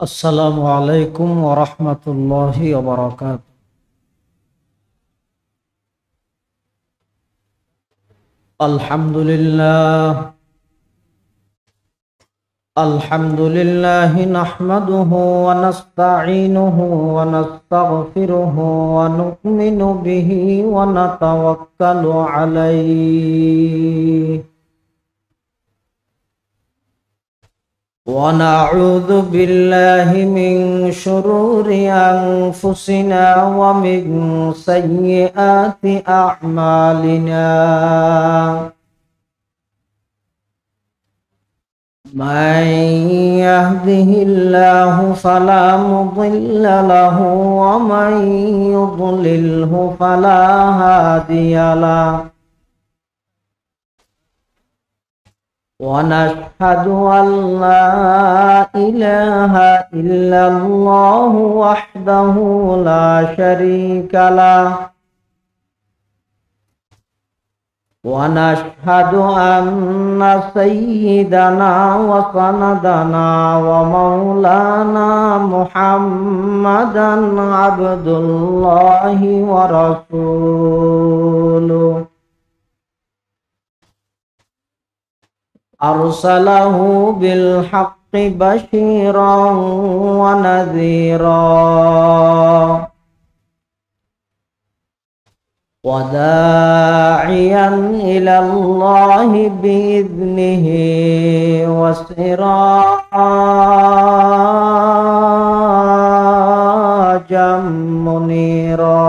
আসসালামু আলাইকুম ওয়া রাহমাতুল্লাহি ওয়া বারাকাতুহু। আলহামদুলিল্লাহ নাহমাদুহু ওয়া নাস্তাঈনুহু ওয়া নাস্তাগফিরুহু ওয়া নু'মিনু বিহি ওয়া নাতাওয়াক্কালু আলাইহি ونعوذ بالله من شرور أنفسنا ومن سيئات أعمالنا من يهده الله فلا مضل له ومن يضلله فلا هادي له ونشهد أن لا إله إلا الله وحده لا شريك له ونشهد أن سيدنا وسندنا ومولانا محمدا عبد الله ورسوله أرسله بالحق بشيرا ونذيرا وداعيا إلى الله بإذنه وسراجا منيرا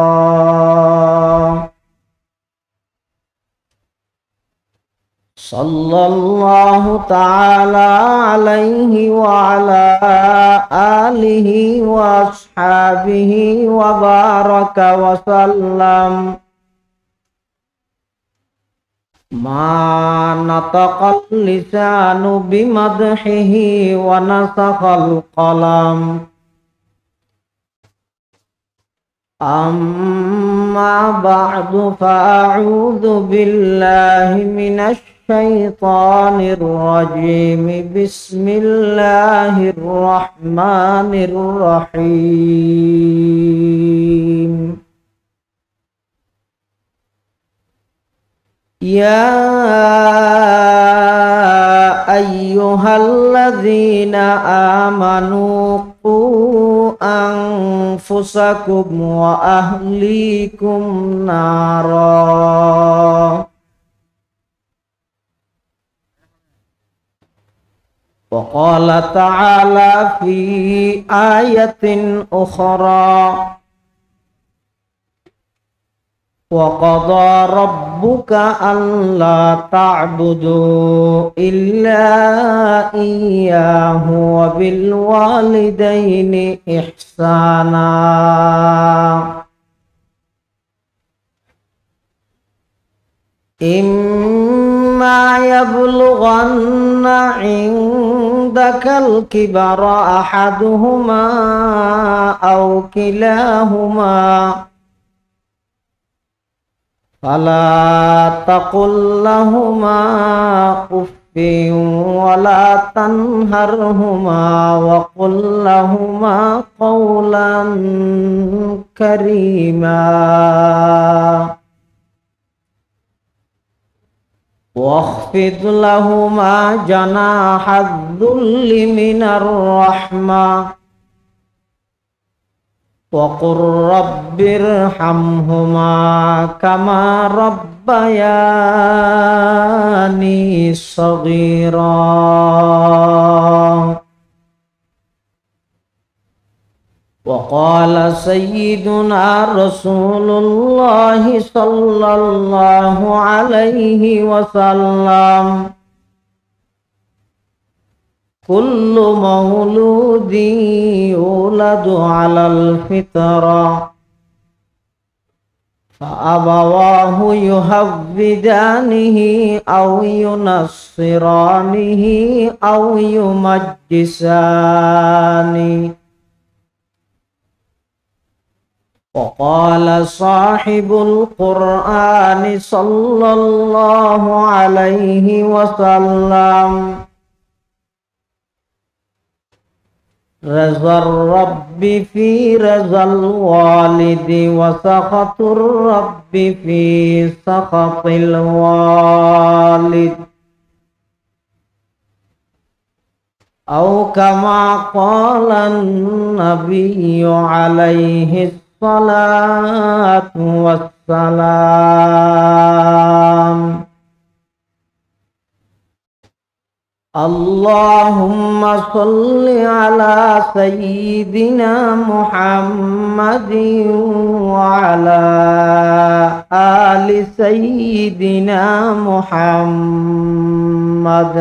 صلى الله تعالى عليه وعلى آله وأصحابه وبارك وسلم ما نطق اللسان بمدحه ونسخ القلم أما بعد فأعوذ بالله من الشيطان الرجيم بسم الله الرحمن الرحيم يا أيها الذين آمنوا قوا أنفسكم وأهليكم نارا وقال تعالى في آية أخرى وقضى ربك ألا تعبدوا إلا إياه وبالوالدين إحسانا إما يبلغن عندك الكبر أحدهما أو كلاهما فلا تقل لهما أف ولا تنهرهما وقل لهما قولا كريما واخفض لهما جناح الذل من الرحمة وقل رب ارحمهما كما ربياني صغيرا وقال سيدنا رسول الله صلى الله عليه وسلم كل مولود يولد على الفطرة فأبواه يهودانه أو ينصرانه أو يمجسانه وقال صاحب القرآن صلى الله عليه وسلم رضا الرب في رضا الوالد وسخط الرب في سخط الوالد أو كما قال النبي عليه الصلاة والسلام اللهم صل على سيدنا محمد وعلى آل سيدنا محمد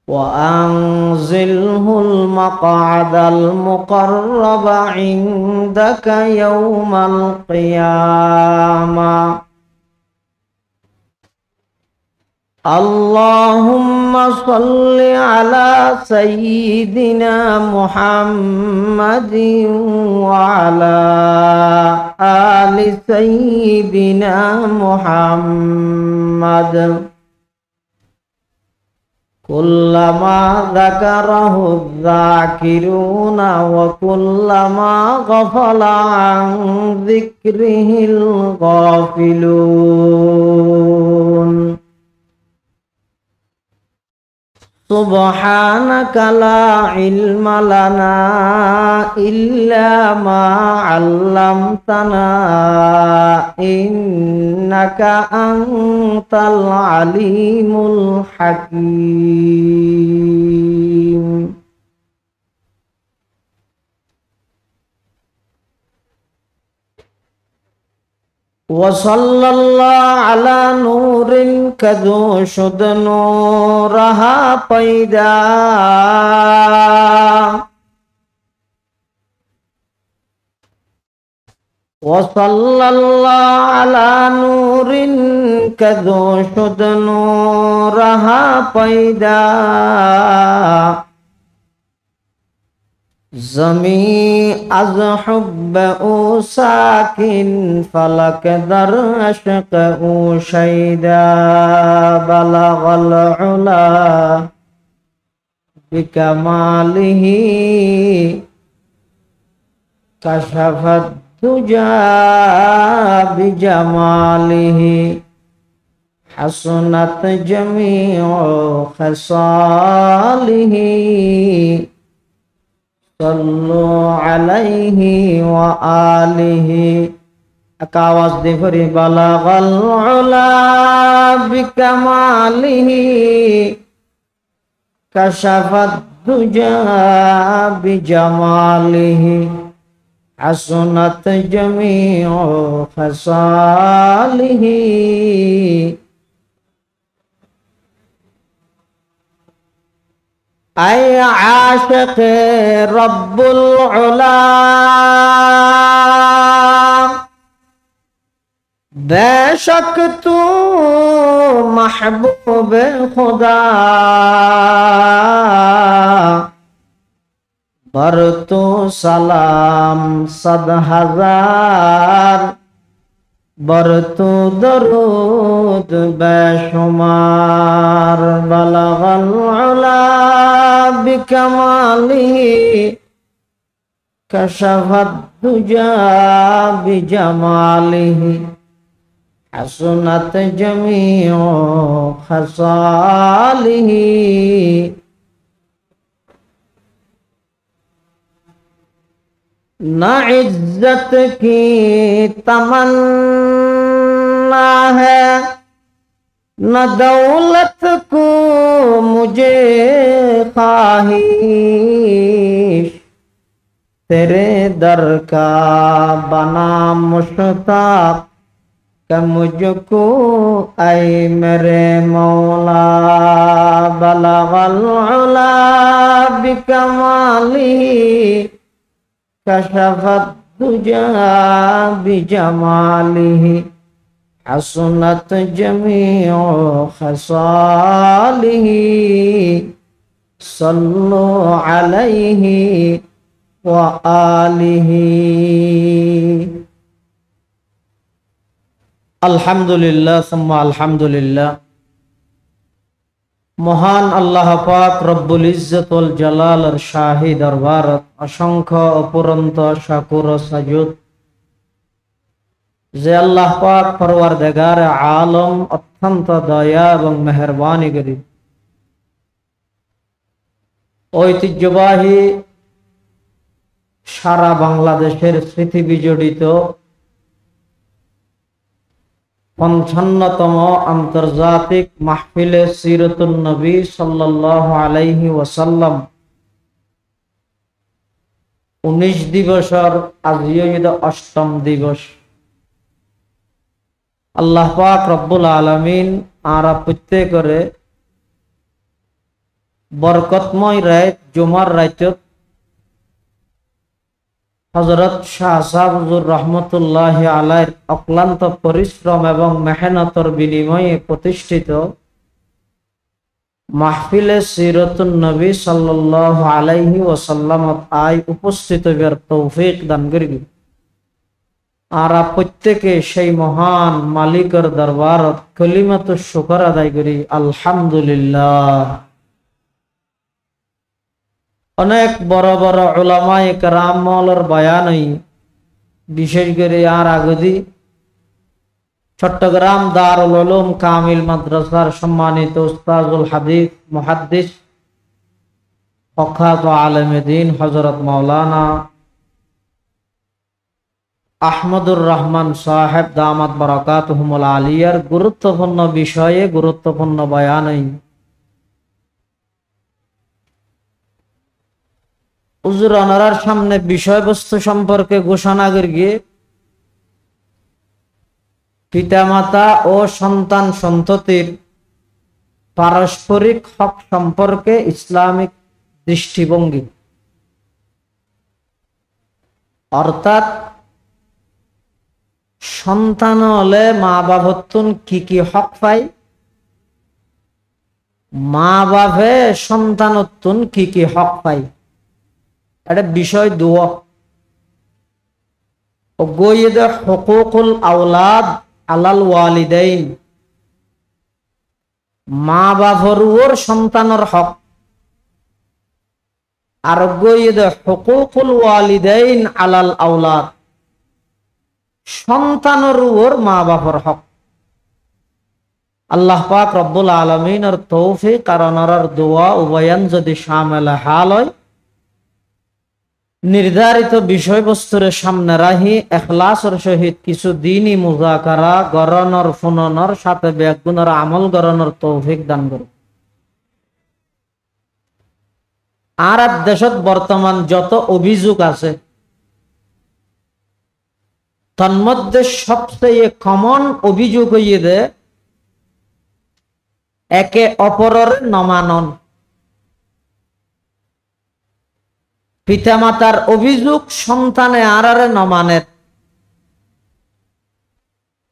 وأنزله المقعد المقرب عندك يوم القيامة اللهم صل على سيدنا محمد وعلى آل سيدنا محمد كلما ذكره الذاكرون وكلما غفل عن ذكره الغافلون سبحانك لا علم لنا إلا ما علمتنا إنك أنت العليم الحكيم وصلى الله على نور کدو شد نورها پیدا وصلى الله على نور کدو شد نورها پیدا زمین از حب او ساکن فلک در عشق او شیدا بلغ العلا بکماله کشف الدجى بجماله حسنت جمیع خصاله صلوا علیہ وآلہ ایک آواز دے پھری بلغ العلا بکمالہ کشف الدجى بجمالہ حسنت جمیع خصالہ اے عاشق رب العلا بے شک تو محبوب خدا بر تو سلام 100,000 بر تو درود بے شمار بلغ العلا بکمالہ کشف الدجى بجمالہ حسنت جمیع خصالہ نہ عزت کی تمنا ہے نہ دولت کو مجھے خواہش تیرے در کا بنا مشتاق کہ مجھ کو اے میرے مولا بلغ العلا بکمالہ کشف الدجى بجمالہ حسنت جمیع خصالہ صلوا علیہ وآلہ الحمدللہ ثم الحمدللہ মহান আল্লাহ পাক রব্বুল ইজ্জত ওয়াল জালালের শাহী দরবারত অসংখ্য অপরন্ত শাকুর ও সাজুদ যে আল্লাহ পাক পরওয়ারদিগার আলম অত্যন্ত দয়া এবং মেহেরবানি করি ঐতিহ্যবাহী সারা বাংলাদেশের স্মৃতি বিজড়িত ৫৫তম আন্তর্জাতিক মাহফিলে সিরাতুন নবী সাল্লাল্লাহু আলাইহি ওয়াসাল্লাম ১৯ দিবসর আজিও ঈদ অষ্টম দিবস। আল্লাহ পাক রব্বুল আলামিন আরা প্রত্যেকরে বরকতময় রাত জুমার রাতত হযরত শাহ সাহেব হুজুর রহমতুল্লাহি আলাইহির অক্লান্ত পরিশ্রম এবং মেহনতের বিনিময়ে প্রতিষ্ঠিত মাহফিলে সিরাতুন নবী সাল্লাল্লাহু আলাইহি ওয়াসাল্লামত আই উপস্থিত হবার তৌফিক দান করিবি। আর প্রত্যেকে সেই মহান মালিকের দরবারত কালিমাতুশ শুকর আদায় করি আলহামদুলিল্লাহ। অনেক বড় বড় উলামায়ে কেরামর বয়ানই বিশেষ করে আর আগদি চট্টগ্রাম দারুল উলুম কামিল মাদ্রাসার সম্মানিত উস্তাজুল হাদিস মুহাদ্দিস প্রখ্যাত আলেমে দ্বীন হযরত মাওলানা আহমদুর রহমান সাহেব দামাত বারাকাতুহুমুল আলিয়ার গুরুত্বপূর্ণ বিষয়ে গুরুত্বপূর্ণ বয়ানই হুজুর ওনার সামনে বিষয়বস্তু সম্পর্কে ঘোষণা করিয়ে পিতামাতা ও সন্তান সন্ততির পারস্পরিক হক সম্পর্কে ইসলামিক দৃষ্টিভঙ্গি, অর্থাৎ সন্তান হলে মা বাবতুন কি কি হক পাই, মা বাপে সন্তানতুন কি কি হক পাই, এটা বিষয় দুয়া। গইদে হুকুকুল আওলাদ আলাল ওয়ালিদাইন, মা বাপর উপর সন্তানের হক, আর গইদে হুকুকুল ওয়ালিদাইন আলাল আওলাদ, সন্তানের উপর মা বাপর হক। আল্লাহ পাক রব্বুল আলামিনের তৌফিক আর ওনার দোয়া উভয়ান যদি শামিল হাল হয়, নির্ধারিত বিষয়বস্তুর সামনে রাহি এখলাসের সহিত কিছু দিনই মুজাকারা গরণর ফুননর সাথে ব্যাগুণের আমল গরণর তৌফিক দান করুন। আর দেশত বর্তমান যত অভিযোগ আছে তন্মধ্যে সবচেয়ে কমন অভিযোগ হইয়ে দে একে অপরের নমানন। পিতামাতার অভিযোগ সন্তানে আরারে নমানের,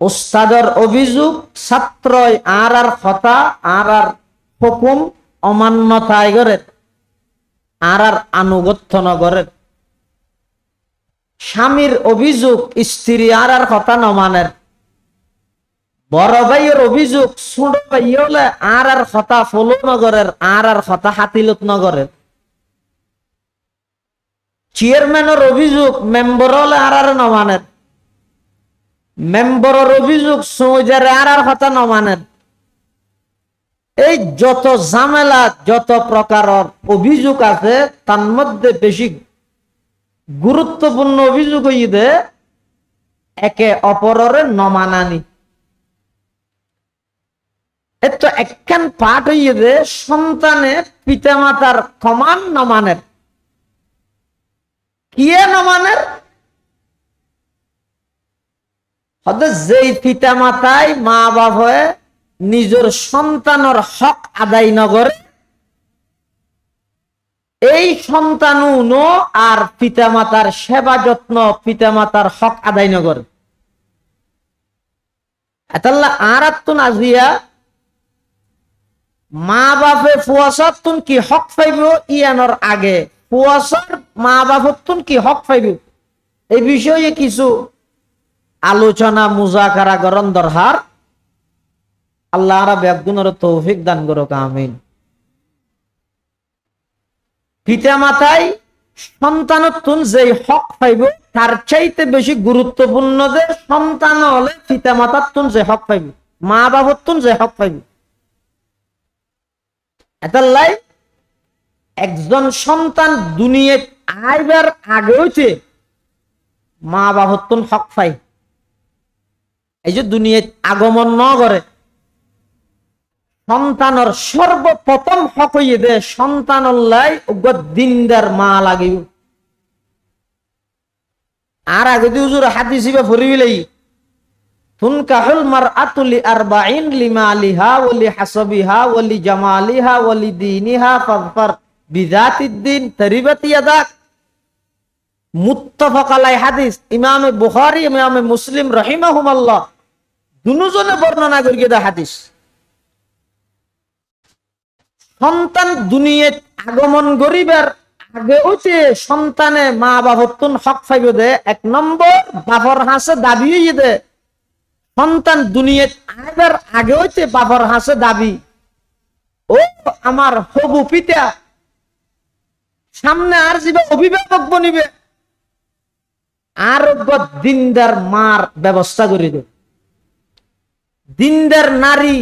উস্তাদের অভিযোগ ছাত্রই আর কথা আর হুকুম অমান্যতায় করে আর আনুগত্য নগরের, স্বামীর অভিযোগ স্ত্রী আর কথা নমানের, বড় ভাইয়ের অভিযোগ ছোট ভাই হলে আর কথা ফলো নগরের আর কথা হাতিলত নগরের, চেয়ারম্যানের অভিযোগ মেম্বর হলে আর নমানের, মেম্বরের অভিযোগ সৌজারে আর কথা নমানের। এই যত ঝামেলা যত প্রকারের অভিযোগ আছে তার মধ্যে বেশি গুরুত্বপূর্ণ অভিযোগ হইতে একে অপরের নমানানি। এত একখান পাঠ হইতে সন্তানে পিতামাতার কমান নমানের, কিয়ে নমানের, যেই পিতা মাতায় মা বাপ হয়ে নিজের সন্তানের হক আদায় নগরে, এই সন্তানু আর পিতা মাতার সেবা যত্ন পিতা মাতার হক আদায় নগরে। এতাল্লা আর আত্তুন আজিয়া মা বাপে ফুয়াশাতুন কি হক পাইব ইয়ানোর আগে ফুয়াশার মা বাপতুন কি হক পাইব এই বিষয়ে কিছু আলোচনা মুজাকারা করন দরকার। আল্লাহ রা বেগুনের তৌফিক দান করুক, আমিন। পিতা মাতাই সন্তানত্বন যে হক পাইব তার চাইতে বেশি গুরুত্বপূর্ণ যে সন্তান হলে পিতা মাতাত্বন যে হক পাইব, মা বাবত্বন যে হক পাইব। এটাই একজন সন্তান দুনিয়ায় আইবার আগে হইতে মা বাবত্বন হক পাই। এই যে দুনিয়ায় আগমন ন করে সন্তানের সর্বপ্রথম হক হইয়ে দে সন্তানল্লাই দিনদার মা লাগিব। আর আগে দি হুজুর হাদিস হিবা ফরিবিলাই তুনকাহুল মারআতু লিআরবাঈন লিমালিহা ওয়া লিহাসাবিহা ওয়া লিজামালিহা ওয়া লিদীনিহা ফাযফার বিযাতিদ্দিন তারিবাত ইয়াদাক। মুত্তাফাক আলাইহি হাদিস, ইমাম বুখারী ইমাম মুসলিম রাহিমাহুমাল্লাহ দুজনে বর্ণনা করিয়ে দেয় হাদিস। সন্তান দুনিয়ায় আগমন করিবার আগে হইতে সন্তানে মা বাবত্বন হক পাইব দে। এক নম্বর বাপর হাসে দাবি হইয়ে দে সন্তান দুনিয়ায় আইবার আগে হইতে বাপর হাসে দাবি, ও আমার হবু পিতা সামনে আর যাবে অভিভাবক বনিবে আর দিনদার মার ব্যবস্থা করে দে। দিনদার নারী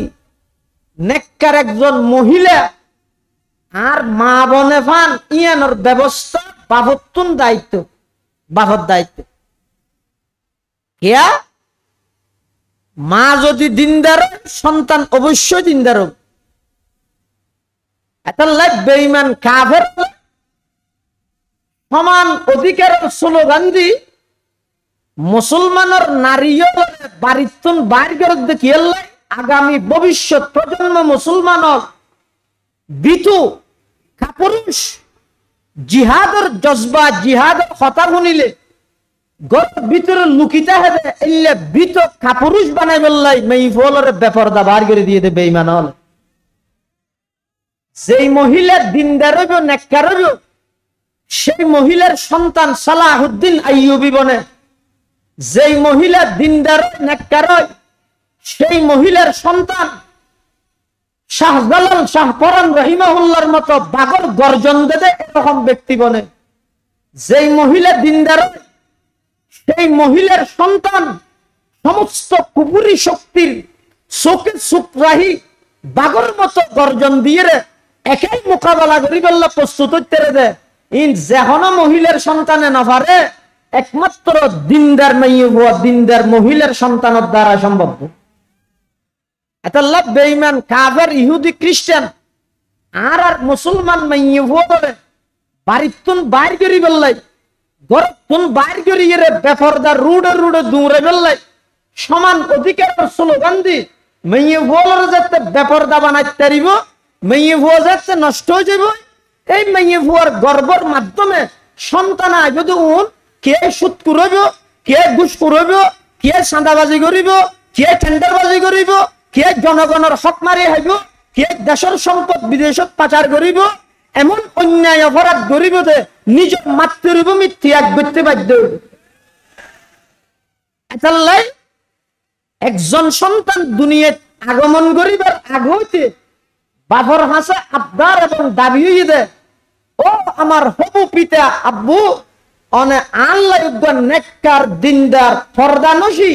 নেককার একজন মহিলা আর মা বনে ফান ইয়ানোর ব্যবস্থা বাবতুন দায়িত্ব, বাবর দায়িত্ব। কেয়া মা যদি দিনদার সন্তান অবশ্যই দিনদার হোক। এটা বেঈমান কাফের সমান অধিকারের স্লোগান দি মুসলমানের নারীও বাড়িতুন বাইর করে দেখিয়ে আগামী ভবিষ্যৎ প্রজন্ম মুসলমানক বিতু কাপুরুষ জিহাদের জজবা জিহাদের কথা শুনিলে গর ভিতরে লুকিতে হবে এলে বিত কাপুরুষ বানাই বললাই মেইফলের বেপরদা বার করে দিয়ে দেবে বেঈমান হল। যেই মহিলা দিনদার হইব নেককার হইব সেই মহিলার সন্তান সালাহুদ্দিন আইয়ুবী বনে। যেই মহিলা দিনদার নেককার হয় সেই মহিলার সন্তান শাহজালাল শাহপরান রহিমাহুল্লাহর মতো বাগর গর্জন দেবে এরকম ব্যক্তি বনে। যেই মহিলা দিনদার সেই মহিলার সন্তান সমস্ত কুপুরি শক্তির চোখে চুপ রাহি বাগর মতো গর্জন দিয়ে একাই মোকাবেলা করি বললে প্রস্তুত হইতে দে। ইন যেহন মহিলার সন্তানে না পারে একমাত্র দিনদার মেয়ে হওয়া দিনদার মহিলার সন্তানের দ্বারা সম্ভব। এটা লাভ বেঈমান কাফের ইহুদি খ্রিস্টান আর আর মুসলমান মেয়ে হওয়া বলে বাড়িতুন বাইর করি বললাই গরতুন বাইর করি বেফরদা রুডে রুডে দূরে বললাই সমান অধিকারের স্লোগান দি মেয়ে হওয়ার যাতে বেপরদা বানাইতে পারিব, মেয়ে হওয়া যাতে নষ্ট হয়ে যাব। এই মেয়ে হওয়ার গর্বর মাধ্যমে সন্তান যদি কে সুদ করব, কে ঘুষ করব, কে চাঁদাবাজি করিব, কে টেন্ডারবাজি করিব, কে জনগণের হক মারি হাইব, কে দেশের সম্পদ বিদেশত পাচার করিব, এমন অন্যায় অপরাধ করিব যে নিজের মাতৃভূমি ত্যাগ করতে বাধ্য হইব। এটাই একজন সন্তান দুনিয়ায় আগমন করিবার আগে হইতে বাপর হাসে আবদার এবং দাবি হইয়ে দে, ও আমার হবু পিতা আব্বু অনে আল্লাহ নেককার দিনদার ফরদানসী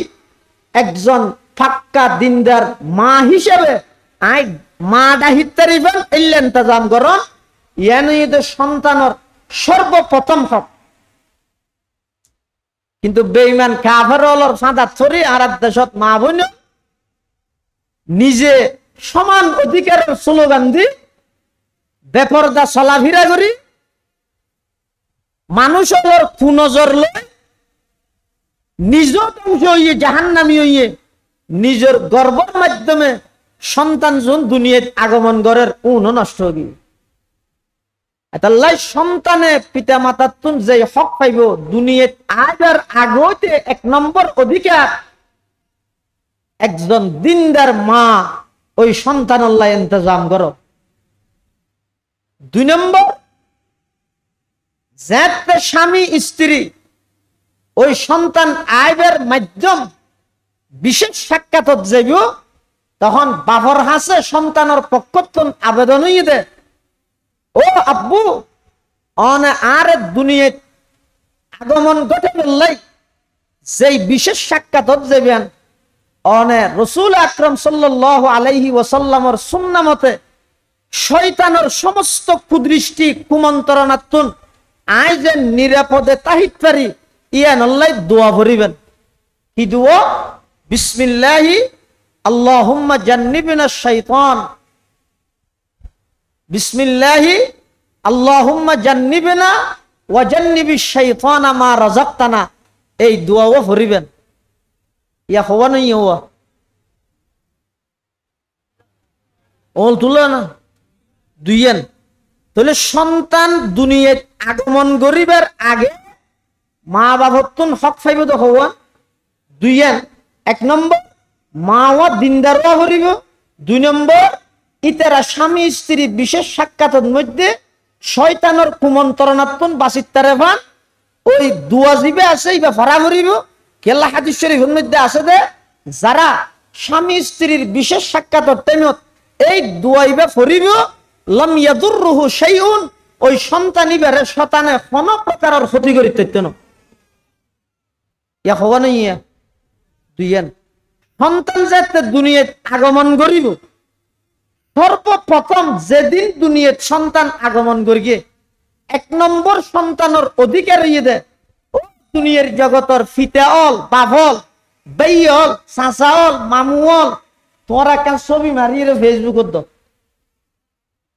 একজন ফাক্কা দিনদার মা হিসেবে আই মা ডাহিতারিবেন এলে ইন্তজাম করন ইয়ানি সন্তানের সর্বপ্রথম হক। কিন্তু বেঈমান কাফের হলর সাদা ছড়ি আর দেশত মা বোন নিজে সমান অধিকারের স্লোগান দি বেপরদা চলাফিরা করি মানুষের কুনজর লয় নিজ ধ্বংস হইয়ে জাহান্নামী হইয়ে নিজের গর্বের মাধ্যমে সন্তান জন দুনিয়ায় আগমন করার নষ্ট হয়ে এটাই সন্তানে পিতা মাতার তুন যে হক পাইব দুনিয়ায় আগার আগতে এক নম্বর অধিকার একজন দিনদার মা ওই সন্তান আল্লাহ ইন্তজাম করো। দুই নম্বর যাতে স্বামী স্ত্রী ওই সন্তান আইবের মাধ্যম বিশেষ সাক্ষাৎ যাইব তখন বাপর হাসে সন্তানের পক্ষ আবেদন হইয়ে দে, ও আব্বু অনে আর দুনিয়া আগমন ঘটে বললাই যেই বিশেষ সাক্ষাৎ যাবেন অনে রসুল আকরাম সাল্লাল্লাহু আলাইহি ওয়াসাল্লামের সুন্নাহ মতে শয়তানের সমস্ত কুদৃষ্টি কুমন্ত্রণাত্মন আই যে নিরাপদে তাহিত পারি ইয়ান আল্লাহ দোয়া ভরিবেন। কি দোয়া? বিসমিল্লাহি আল্লাহুম্মা জান্নিবনা শাইতান, বিসমিল্লাহি আল্লাহুম্মা জান্নিবনা ওয়া জান্নিবিশ শাইতানা মা রাযাকতানা, এই দোয়াও ভরিবেন। ইয়া হওয়া নাই হওয়া ওল তুলে না দুইয়েন। তাহলে সন্তান দুনিয়ায় আগমন করিবার আগে মা বাবতুন হক ফাইব তো হওয়া দুইয়েন। এক নম্বর মা ও দিনদারও হরিব, দুই নম্বর ইতারা স্বামী স্ত্রী বিশেষ সাক্ষাতের মধ্যে শয়তানের কুমন্ত্রণাত্মন বাসিত্তারে ভান ওই দুয়া জিবে আছে ইবা ফরা হরিব। কেল্লা হাদিস শরীফের মধ্যে আছে যে যারা স্বামী স্ত্রীর বিশেষ সাক্ষাতের টাইমত এই দুয়া ইবা ফরিব লাম ইয়াদুররুহু শাইউন, ওই সন্তান ইবারে শয়তানে কোনো প্রকারের ক্ষতি করিতে না। ইয়া হওয়া নাই ইয়া দুইয়েন। সন্তান যাতে দুনিয়ায় আগমন করিব সর্বপ্রথম যেদিন দুনিয়ায় সন্তান আগমন করিয়ে এক নম্বর সন্তানের অধিকার ইয়ে দে দুনিয়ার জগতর ফিতাল বাভল বেইল চাচাল মামুল তোরা কেন ছবি মারিয়ে ফেসবুকত দ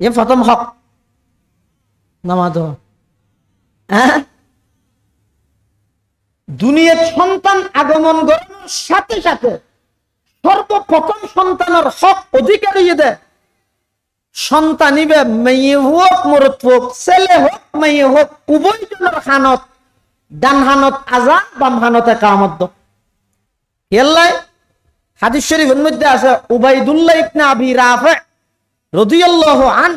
এ প্রথম হক নামাদ। হ্যাঁ, দুনিয়ার সন্তান আগমন করানোর সাথে সাথে সর্বপ্রথম সন্তানের হক অধিকার ইয়ে দে সন্তান ইবে মেয়ে হোক মরদ হোক ছেলে হোক মেয়ে হোক উভয় জনের খানত ডান হানত আজান বাম হানতে কামত কেল্লাই হাদিস শরীফের মধ্যে আছে উবাইদুল্লাহ ইবনে আবি রাফি রাদিয়াল্লাহু আন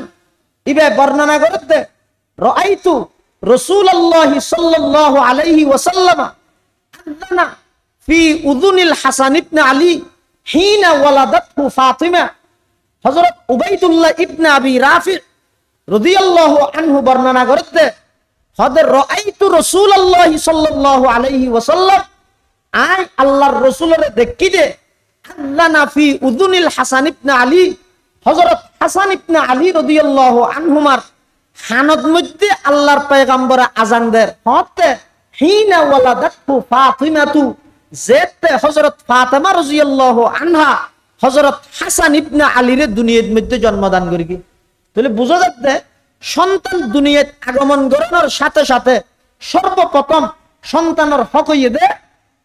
ইবে বর্ণনা করতে রাআইতু রাসূলুল্লাহ সাল্লাল্লাহু আলাইহি ওয়াসাল্লাম আযানা ফি উযুনিল হাসান ইবনে আলী হিনা ওয়ালাদাতহু ফাতিমা। হযরত উবাইদুল্লাহ ইবনে আবি রাফি রাদিয়াল্লাহু আনহু বর্ণনা করতে হযরত রাআইতু রাসূলুল্লাহ সাল্লাল্লাহু আলাইহি ওয়াসাল্লাম আই আল্লাহর রাসূলের দেখি দে আযানা ফি উযুনিল হাসান ইবনে আলী, হযরত হাসান ইবনে আলী রাদিয়াল্লাহু আনহুমার খানত মধ্যে আল্লাহর পয়গম্বর আজান দেয় হতে হিনা ওয়ালাদাতহু ফাতিমাতু, যেতে হযরত ফাতেমা রাদিয়াল্লাহু আনহা হযরত হাসান ইবনে আলীর দুনিয়ার মধ্যে জন্মদান করি। তাহলে বুঝা যাচ্ছে সন্তান দুনিয়ায় আগমন করানোর সাথে সাথে সর্বপ্রথম সন্তানের হক হইয়ে দে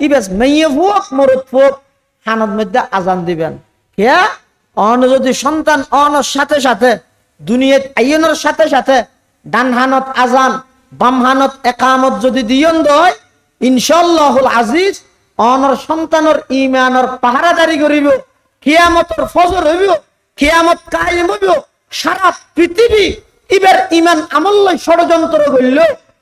ইবেস মেয়ে হোক মরদ হোক খানত মধ্যে আজান দিবেন। কে অন যদি সন্তান অনর সাথে সাথে দুনিয়ায় আইনের সাথে সাথে ডান হানত আজান বাম হানত একামত যদি দিয়ন দয় ইনশাআল্লাহুল আজিজ অনর সন্তানের ঈমানের পাহারাদারি করিব, কিয়ামতের ফজর হইব, কিয়ামত কায়েম হইব, সারা পৃথিবী ইবার ঈমান আমল লই ষড়যন্ত্র করিল।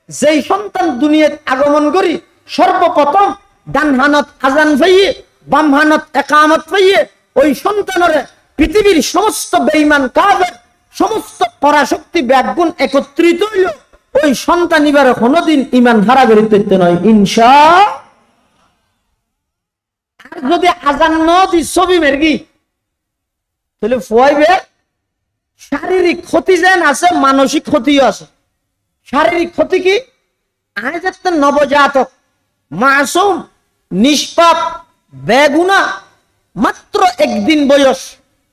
যেই সন্তান দুনিয়ায় আগমন করি সর্বপ্রথম ডান হানত আজান পাইয়ে বাম হানত একামত পাইয়ে ওই সন্তানের পৃথিবীর সমস্ত বেঈমান কাফের সমস্ত পরাশক্তি ব্যাগুণ একত্রিত হইল, ওই সন্তান এবার কোনদিন ঈমান হারা করিতে নয় ইনশাআল্লাহ। আর যদি আজান ন দি ছবি মেরগি তাহলে ফুয়াইবে শারীরিক ক্ষতি যেন আছে মানসিক ক্ষতিও আছে। শারীরিক ক্ষতি কি? আজ একটা নবজাতক মাসুম নিষ্পাপ বেগুনা মাত্র একদিন বয়স,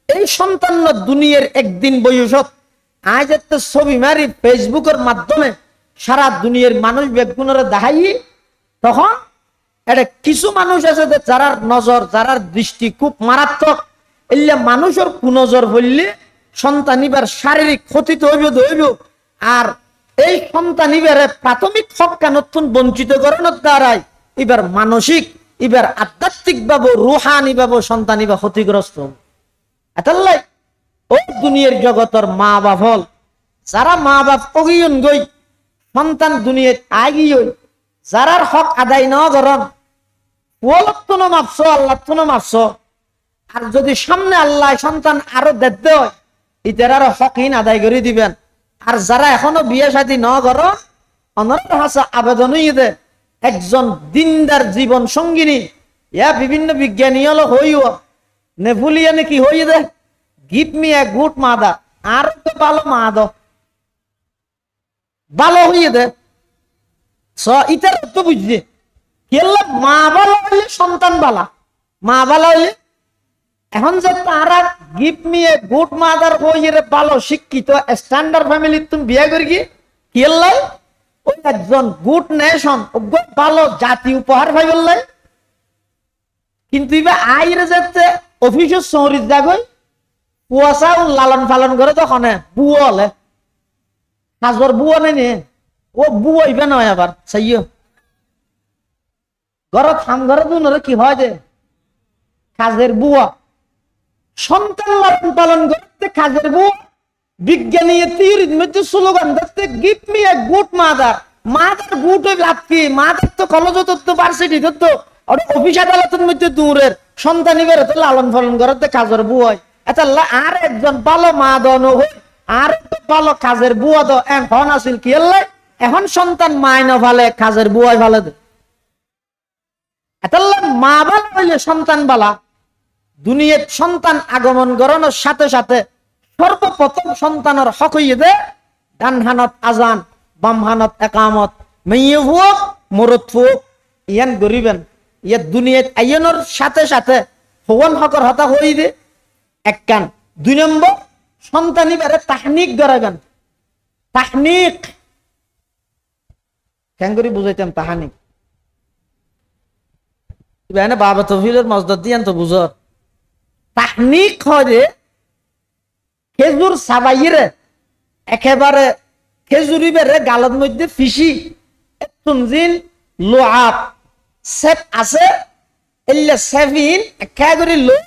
এই সন্তান দুনিয়ার একদিন বয়সত আজ একটা ছবি মারি ফেসবুকের মাধ্যমে সারা দুনিয়ার মানুষ বেগুনের দেখাই, তখন এটা কিছু মানুষ আছে যে যারার নজর যারার দৃষ্টি খুব মারাত্মক, এলে মানুষের কুনজর হইলে সন্তান ইবার শারীরিক ক্ষতি তো হইব। আর এই সন্তান ইবারে প্রাথমিক হক্কা নতুন বঞ্চিত করানোর দ্বারাই এবার মানসিক এবার আধ্যাত্মিক ভাবে রুহানি ভাবে সন্তান ইবা ক্ষতিগ্রস্ত। এটাই ও দুনিয়ার জগতের মা বাপ হল যারা মা বাপ অগিয়ন গই সন্তান দুনিয়ায় আগিয়ে যারার হক আদায় ন করন ওলত্তন মাপছ আল্লাহ তুন মাপছ, আর যদি সামনে আল্লাহ সন্তান আরো দেখতে হয় ইতার আরো হকহীন আদায় করে দিবেন। আর যারা এখনো বিয়ে শাদী ন করো অনর হাসা আবেদন দে একজন দিনদার জীবন সঙ্গিনী ইয়া বিভিন্ন বিজ্ঞানী হলো হইও নেপুলিয়ানে কি হই দে give me a good mother আর তো ভালো মা দো ভালো হইয়ে দে ইটার তো বুঝলি কেলা মা ভালো হইলে সন্তান বালা মা ভালো হইলে এখন যে তারা give me a good mother হইয়ে ভালো শিক্ষিত স্ট্যান্ডার্ড ফ্যামিলি তুমি বিয়ে করি কি কেলাই ওই একজন গুড নেশন ভালো জাতি উপহার পাই বললাই কিন্তু এবার আইরে যেতে অফিসের শহরে যাগই কুয়াশা লালন পালন করে তখন বুয়ো হলে কাজর বুয়ো নেই নে ও বুয়ো ইবে নয় আবার সাইও ঘরত হাম ঘরে দুনরে কি হয় যে কাজের বুয়া সন্তান লালন পালন করতে কাজের বুয়া বিজ্ঞানী থিওরির মধ্যে স্লোগান দিতে give me a good mother mother good হই লাভ কি মাদার তো কলেজ তো ভার্সিটি তো অফিস আদালতের মধ্যে দূরের সন্তানি বের তো লালন পালন করতে কাজের বুয়া আচ্ছা আর একজন ভালো মা দন আর ভালো কাজের বুয়া দ এখন আসিল কি এখন সন্তান মাইন ভালে কাজের বুয়াই ভালো দে মা ভালো হইলে সন্তান বালা দুনিয়ার সন্তান আগমন করানোর সাথে সাথে সর্বপ্রথম সন্তানের হক হইয়ে দে ডান হানত আজান বাম হানত একামত মেয়ে হোক মরদ হোক ইয়ান গরিবেন ইয়ে দুনিয়াত আইনের সাথে সাথে হওয়ান হকর হতা হই দে এক কান দুই নম্বর সন্তানি বেড়ে তাহনিক গড়াবেন তাহনিক কেন করি বুঝাইতাম তাহানিক বাবা তফিলের মজদত দিয়ান তো বুঝর তাহনিক হয় খেজুর সাবাইরে একেবারে খেজুরি বেড়ে গালত মধ্যে ফিসি তুমজিন লোহাব সেপ আছে এলে সেভিন একেবারে লই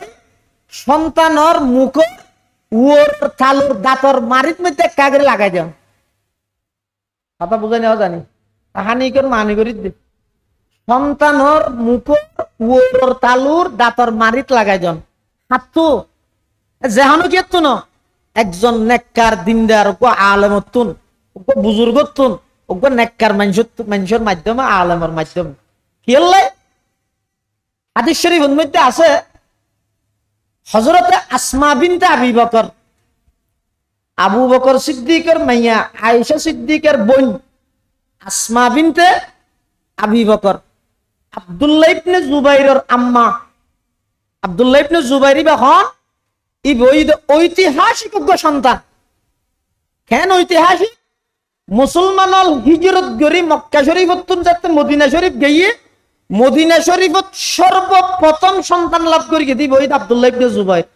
সন্তানর মুখ উয়োর তালুর দাঁতর মারিত মধ্যে একেবারে লাগাই যাও কথা বুঝাই নেওয়া জানি তাহানিকের মানি করি দে সন্তানর মুখ উয়োর তালুর দাঁতর মারিত লাগাই যান হাতু যেহানো কি ন একজন নেককার দিনদার আলেমতুন বুজুর্গতুন নেককার মানুষের মাধ্যমে আলেমের মাধ্যমে কি হাদিস শরীফের মধ্যে আছে হযরতে আসমা বিনতে আবু বকর আবু বকর সিদ্দিকের মাইয়া আয়েশা সিদ্দিকের বোন আসমা বিনতে আবু বকর আব্দুল্লাহ ইবনে জুবাইরের আম্মা আব্দুল্লাহ ইবনে জুবাইরি হন এই ঐতিহাসিক সন্তান কেন ঐতিহাসিক মুসলমান হিজরত গরি মক্কা শরীফ যাতে মদিনা শরীফ গিয়ে মদিনা শরীফত সর্বপ্রথম সন্তান লাভ করি দিব আব্দুল্লাহ ইবনে জুবাইর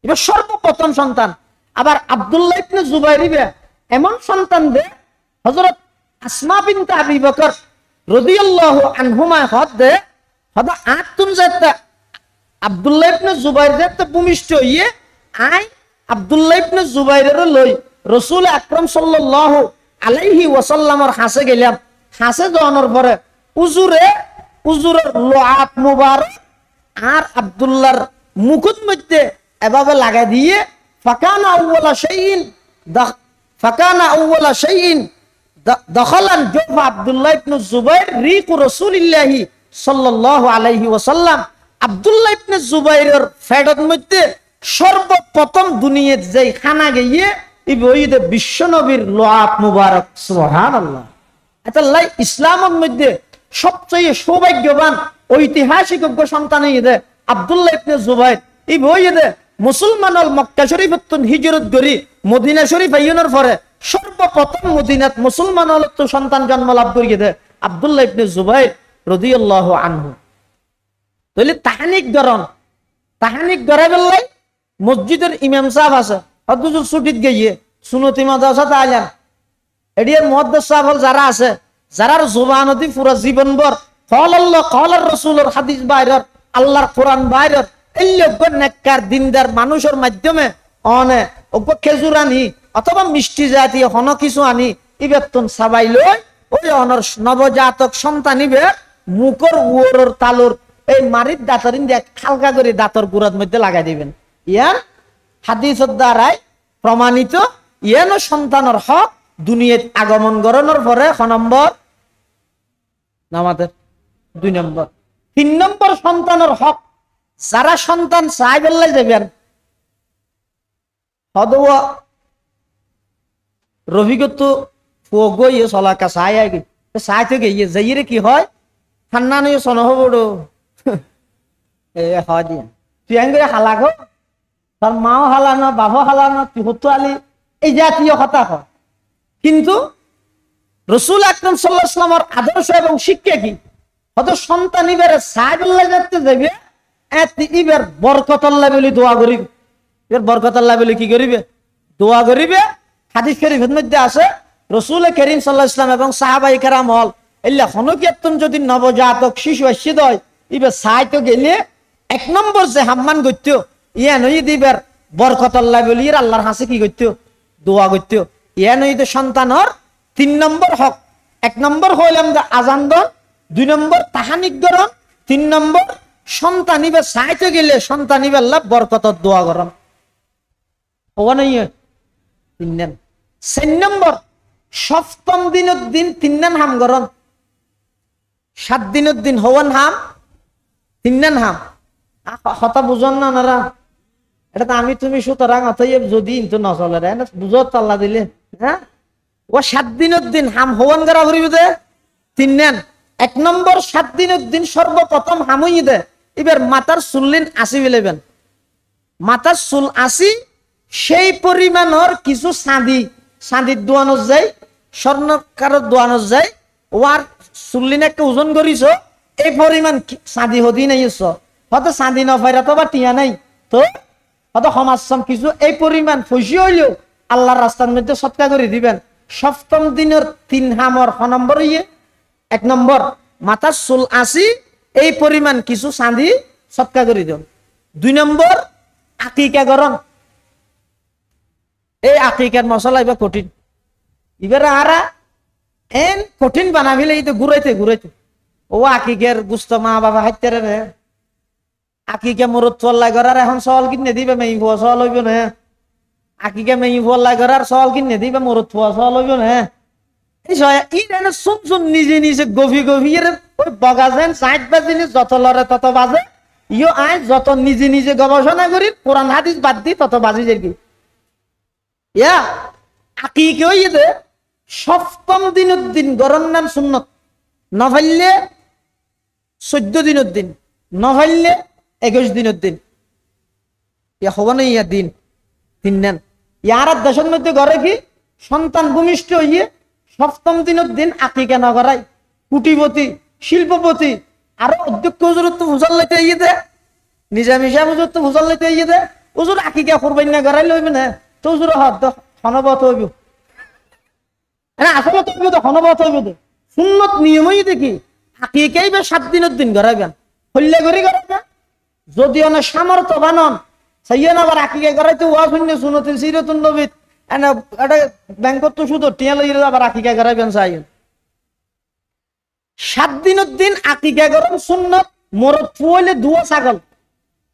এবার সর্বপ্রথম সন্তান আবার আব্দুল্লাহ ইবনে জুবাইর এমন সন্তান দে হযরত আসমা বিনতে আবু বকর রাদিয়াল্লাহু আনহুমা হদ দে হদা আতুন যাতে আব্দুল্লাহ ইবনে জুবাইর যাতে ভূমিষ্ঠ হইয়ে আই আব্দুল্লাহ ইবনে জুবাইরের লই রাসূল আকরাম সাল্লাল্লাহু আলাইহি ওয়াসাল্লামের হাসে গেলাম হাসে যাওয়ার পরে উজুরের লোহাত মুবারক আর আব্দুল্লাহর মুখের মধ্যে এভাবে লাগাই দিয়ে ফাকানা আউওয়ালা শাইইন দখলান জওফা আব্দুল্লাহ ইবনে জুবাইর রিকু রাসূলিল্লাহি সাল্লাল্লাহু আলাইহি ওয়াসাল্লাম আব্দুল্লাহ ইবনে জুবাইরের ফেডের মধ্যে সর্বপ্রথম দুনিয়ার যেই খানা গিয়ে ইবঈদ বিশ্ব নবীর লোহাত মুবারক সুবহানাল্লাহ আল্লাহ ইসলামের মধ্যে সবচেয়ে সৌভাগ্যবান ঐতিহাসিক সন্তান আব্দুল্লাহ ইবনে জুবাইর ইবঈদ মুসলমান মক্কা শরীফ হিজরত করি মদিনা শরীফ আইনের পরে সর্বপ্রথম মদিনাত মুসলমান সন্তান জন্ম লাভ করিয়ে দে আব্দুল্লাহ ইবনে জুবাইর রাদিয়াল্লাহু আনহু তাহলে তাহানিক গড়াই বেললাই মসজিদের ইমাম সাহেব আছে অথচ ছুটিত গিয়ে সুনতি মাদ্রাসাতে আইলেন এডিয়ার মুহাদ্দিস সাহেব যারা আছে যারার জবানতি পুরা জীবনভর কল আল্লাহ কল রাসূলের হাদিস বাইরের আল্লাহর কোরআন বাইরের এই লোক নেককার দিনদার মানুষের মাধ্যমে অনে খেজুর আনি অথবা মিষ্টি জাতীয় হন কিছু আনি ইবেতন সাবাই লই ওই অনর নবজাতক সন্তান ইবে মুখর উয়োর তালুর এই মারির দাঁতরিন দিয়ে হালকা করে দাঁতর গুড়ার মধ্যে লাগাই দিবেন ইয়ান হাদিসের দ্বারাই প্রমাণিত ইয়ানো সন্তানের হক দুনিয়াত আগমন করানোর পরে ক নম্বর নামাজের 2 নম্বর। 3 নম্বর সন্তানের হক যারা সন্তান চাই বললে যাবেন হদওয়া রফিকত গই চলাকা চাই আগে চাই থেকে যাইরে কি হয় ঠান্ডা নয় সন হবড় এ হয় দিয়া তুই আইন করে হালাক তার মাও হালানো বাবা হালানো তুই হতো আলি এই জাতীয় কথা হয়। কিন্তু রসুল আকরাম সাল্লাল্লাহু আলাইহি ওয়াসাল্লামের আদর্শ এবং শিক্ষা কি হয়তো সন্তান ইবারে চাই বললে যাতে যাবে ইবার বরকত আল্লাহ বলে দোয়া করিবে, এবার বরকত আল্লাহ বলে কি করিবে দোয়া করিবে। হাদিস শরীফের মধ্যে আছে রসুল করিম সাল্লাল্লাহু আলাইহি ওয়াসাল্লাম এবং সাহাবায়ে কেরাম হল এল্লা হনকিয়াতুন যদি নবজাতক শিশু আসিদ হয় ইবার চাই তো গেলে 1 নম্বর যে হাম্মান করত ইয়া নই দিবার বরকত আল্লাহ বলি আল্লাহর হাসে কি করত দোয়া করত। ইয়া নই তো সন্তানের 3 নম্বর হক। 1 নম্বর হইলাম যে আজান দন, 2 নম্বর তাহানিক গরম, 3 নম্বর সন্তান ইবার চাইতে গেলে সন্তান ইবার লাভ বরকত দোয়া গরম হওয়া নাই 3 4 নম্বর সপ্তম দিনের দিন 3 হাম গরম, 7 দিনের দিন হওয়ান হাম 3 হাম কথা বুঝন না নারা এটা তো আমি তুমি সুতরাং অতএব যদি কিন্তু নচলে রে বুঝত আল্লাহ দিলে হ্যাঁ ও 7 দিনের দিন হাম হওয়ান করা করিবে দে 3 1 নম্বর 7 দিনের দিন সর্বপ্রথম হামই দে এবার মাথার চুল্লিন 80 বেলেবেন মাথার চুল 80 সেই পরিমাণর কিছু চাঁদির দোয়ানো যায় স্বর্ণকারের দোয়ানো যায় ওয়ার চুল্লিন একটা ওজন করিস এই পরিমাণ চাঁদি হদি নাই হয়তো চাঁদি নফাইরা তো বা টিয়া নাই তো হয়তো সমাজসম কিছু এই পরিমাণ ফসি হইলেও আল্লাহর রাস্তার মধ্যে সৎকা করে দিবেন। সপ্তম দিনের 3 হামর ক নম্বর 1 নম্বর মাথার চুল 80 এই পরিমাণ কিছু চাঁদি সৎকা করে দিন। 2 নম্বর আকিকা গরম, এই আকিকার মশলা এবার কঠিন এবার আরা এন কঠিন বানাবিলে এই তো ঘুরাইতে ও আকিকের গুস্ত মা বাবা হাইতে রে আকিকে মরত ফল্লাই করার এখন সওয়াল কিনে দিবে মেই ফুয়া সওয়াল হইব না আকিকে মেই ফল্লাই করার সওয়াল কিনে দিবে মরত ফুয়া সওয়াল হইব না এই শুন নিজে গভীর ওই বগা যেন 60 জিনিস যত লড়ে তত বাজে ইও আয় যত নিজে গবেষণা করি কোরআন হাদিস বাদ দি তত বাজি যাই ইয়া আকিকে হই দে সপ্তম দিনের দিন গরম নাম সুন্নত নফাইলে 14 দিনের দিন নফাইলে 21 দিনের দিন ইয়া হব না ইয়া দিন 3 নেন ইয়ার দেশের মধ্যে ঘরে কি সন্তান ভূমিষ্ঠ হইয়ে সপ্তম দিনের দিন আকিকা না করাই কুটিপতি শিল্পপতি আরো অধ্যক্ষ হুজুর তো বুঝার লাইতে ইয়ে দে নিজামিশা হুজুর তো বুঝার লাইতে ইয়ে দে হুজুর আকিকা করবেন না করাই লইবে না তো হুজুর হদ হনবত হইব আসলে তো হনবত হইব দে সুন্নত নিয়মই দেখি আকিকাই বা 7 দিনের দিন করাইবেন হল্লে করি করাইবেন যদি অনেক সামর্থ্য বানন সাইয়েন আবার আকিকা করাইতে ওয়া শূন্য সুনতিল সিরাতুন নবী এনা এটা ব্যাংকত তো শুধু টিয়া লইরে আবার আকিকা করাইবেন চাইয়েন 7 দিনের দিন আকিকা করেন সুন্নত। মরদ ফুয়াইলে দুয়া ছাগল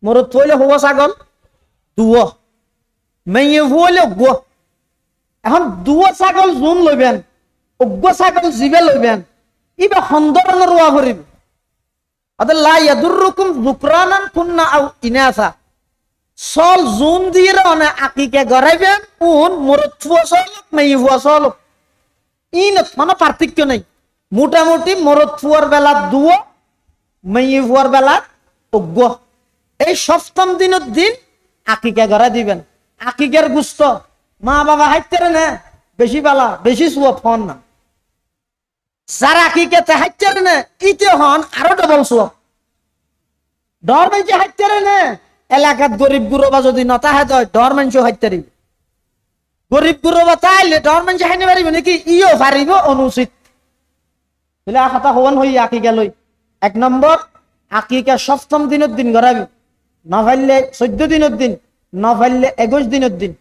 মরদ ফুয়াইলে হওয়া ছাগল দুয়া মেয়ে ফুয়াইলে অজ্ঞ এখন দুয়া ছাগল জুন লইবেন অজ্ঞ ছাগল জিবে লইবেন ইবা সন্দরণের রোয়া করিব অর্থাৎ লা ইয়াদুররুকুম যুকরানান কুন্না আও ইনাসা সল জুন দিয়ে অনে আকিকা করাইবেন উন মরদ ফুয়া সলক মেয়ে ফুয়া সলক ইন মানে পার্থক্য নাই মোটামুটি মরদ ফুয়ার বেলা দুয়া মেয়ে ফুয়ার বেলা অজ্ঞ এই সপ্তম দিনের দিন আকিকা করা দিবেন। আকিকার গুস্ত মা বাবা হাইতে না বেশি বেলা বেশি চুয়া ফোন না যারা আকিকাতে হাইতে না ইতে হন আরো ডবল চুয়া ডর মানছে হাইতে না এলাকাত গরিব গুরবা যদি নতা হাত হয় ডর মানছ হাইতে গরিব গুরবা তাইলে ডর মানছে হাইনে পারিব নাকি ইও পারিব অনুচিত কথা হওয়ান হই আকিকা লই 1 নম্বর আকিকা সপ্তম দিনের দিন গড়াবি নফাইলে 14 দিনের দিন নফাইলে 21 দিনের দিন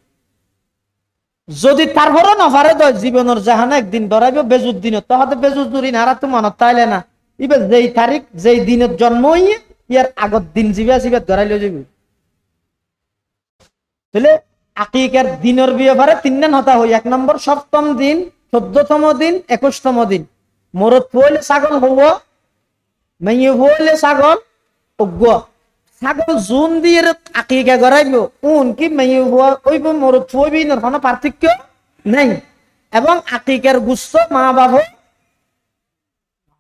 যদি তারপরও নফারে দয় জীবনের জাহানে একদিন ধরাইব বেজুর দিনত তাহলে বেজুর দুরি নারা তো মনত তাইলে না ইবে যেই তারিখ যেই দিনের জন্ম হইয়ে ইয়ার আগত দিন জিবে জিবে ধরাইলে যাবি তাহলে আকিকার দিনের ব্যাপারে 3 দিন হতা হই। 1 নম্বর 7ম দিন, 14তম দিন, 21তম দিন। মরত হইলে ছাগল হব, মেয়ে হইলে ছাগল অজ্ঞ। ছাগল জুন দিয়ে আকিকা করাইব, কোন কি মেয়ে হওয়া ওইব মরত হইবি না, কোনো পার্থক্য নেই। এবং আকিকার গুস্ত মা বাবা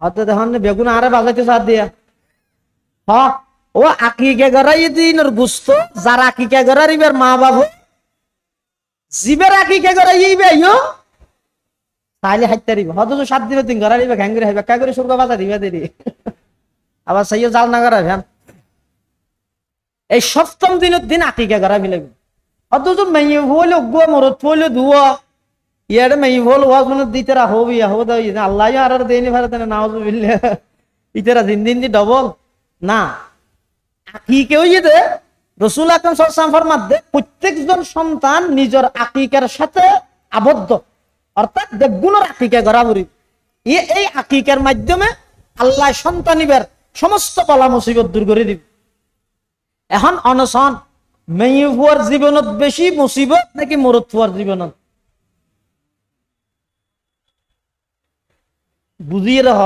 হয়তো দেখুন বেগুন আরে বাজাইতে সাথ দিয়া ও আকিকা করাই দিনের গুস্ত যারা আকিকা করাইবার মা বাবা জীবের আকিকা করাইবে তাহলে হাইতে দিবে। হয়তো 7 দিনের দিন করাইবে ঘ্যাং করে হাইবে কা করে সুরগা বাজা দিবে দেরি আবার সাইও জাল না করা ভ্যান। এই 7ম দিনের দিন আকিকা করাবি লাগবে। অথচ মেয়ে হইলে অজ্ঞ মরত হইলে ধুয়া ইয়ার মেয়ে হল ওয়াজ মনে দিতে হবি হো আল্লাহ আর দেয়নি ভারত নাওজ বিল্লে ইতারা দিন দিন দি ডবল না। আকিকা হইতে রাসূল আকরাম সাল্লাল্লাহু আলাইহি ওয়াসাল্লাম ফরমাতে প্রত্যেকজন সন্তান নিজের আকিকার সাথে আবদ্ধ, অর্থাৎ বেগুনের আকিকা করা বলি। এই আকিকার মাধ্যমে আল্লাহ সন্তানিবের সমস্ত বালা মুসিবত দূর করে দিবে। এখন অনশন মেয়ে হওয়ার জীবনত বেশি মুসিবত নাকি মরত হওয়ার জীবনত? বুঝিয়ে রহ।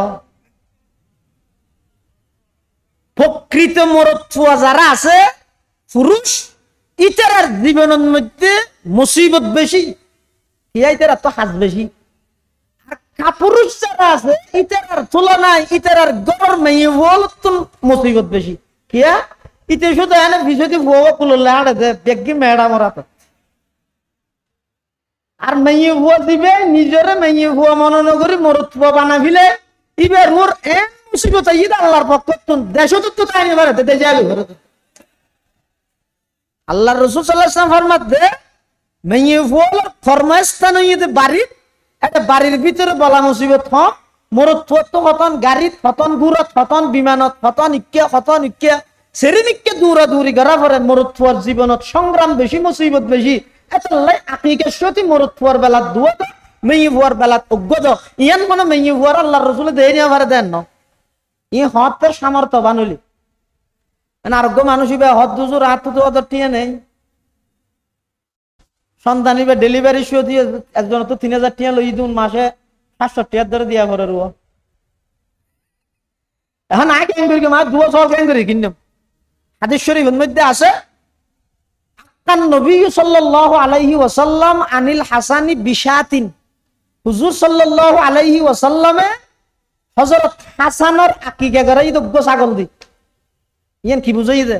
প্রকৃত মরত হওয়া যারা আছে পুরুষ, ইতারার জীবনের মধ্যে মুসিবত বেশি, ইতারা তো হাজ বেশি। আর কাপুরুষ যারা আছে ইতারার তুলনায় ইতারার গড় মেয়ে হল মুসিবত বেশি। কিয়া ইতে শুধু এনে বিষয়টি ভুয়া কুললে হাড়ে দে বেগি মেড়া মরাতে। আর মেয়ে ভুয়া দিবে নিজরে মেয়ে ভুয়া মনে করি মরত ভুয়া বানা ফিলে ইবার মোর এন মুসিবত ঈদ আল্লাহর পক্ষ দেশ তো তাই নি ভারতে দেশে আগে ভারতে আল্লাহর রাসূল সাল্লাল্লাহু আলাইহি ওয়াসাল্লাম ফরমাতে মেয়ে ভুয়া ফরমাস্তান ঈদ বাড়ি এটা বাড়ির ভিতরে বলা মুসিবত হ মরত তো হতন গাড়িত হতন গুরত হতন বিমানত হতন ইক্কে সেরিনিককে দৌড়াদৌড়ি করা পরে মরত ফুয়ার জীবনত সংগ্রাম বেশি, মুসিবত বেশি। এতলাই আকিকার সতি মরত ফুয়ার বেলাত দুয়া মেয়ে ফুয়ার বেলাত অজ্ঞ ইয়ান কোনো মেয়ে ফুয়ার আল্লাহর রাসূলে দেয় নিয়ে পারে দেন না। ই হতের সামর্থ্য বানুলি আরোগ্য মানুষ ইবে হত দুজোর হাত তো ওদের টিয়ে নেই। সন্তান ইবে ডেলিভারি শো দিয়ে একজন তো 3000 টিয়া লই দিন মাসে 700 টিয়ার ধরে দিয়া করে রুয়া। এখন আগে করি মা দুয়া সল কেন করি কিনলাম। হাদিস শরীফের মধ্যে আছে আকান নবী সাল্লাল্লাহু আলাইহি ওয়াসাল্লাম আনিল হাসানি বিশাতিন, হুজুর সাল্লাল্লাহু আলাইহি ওয়াসাল্লামে হযরত হাসানের আকিকা করাই দগ্গ ছাগল দি। ইয়ান কি বুঝাই দে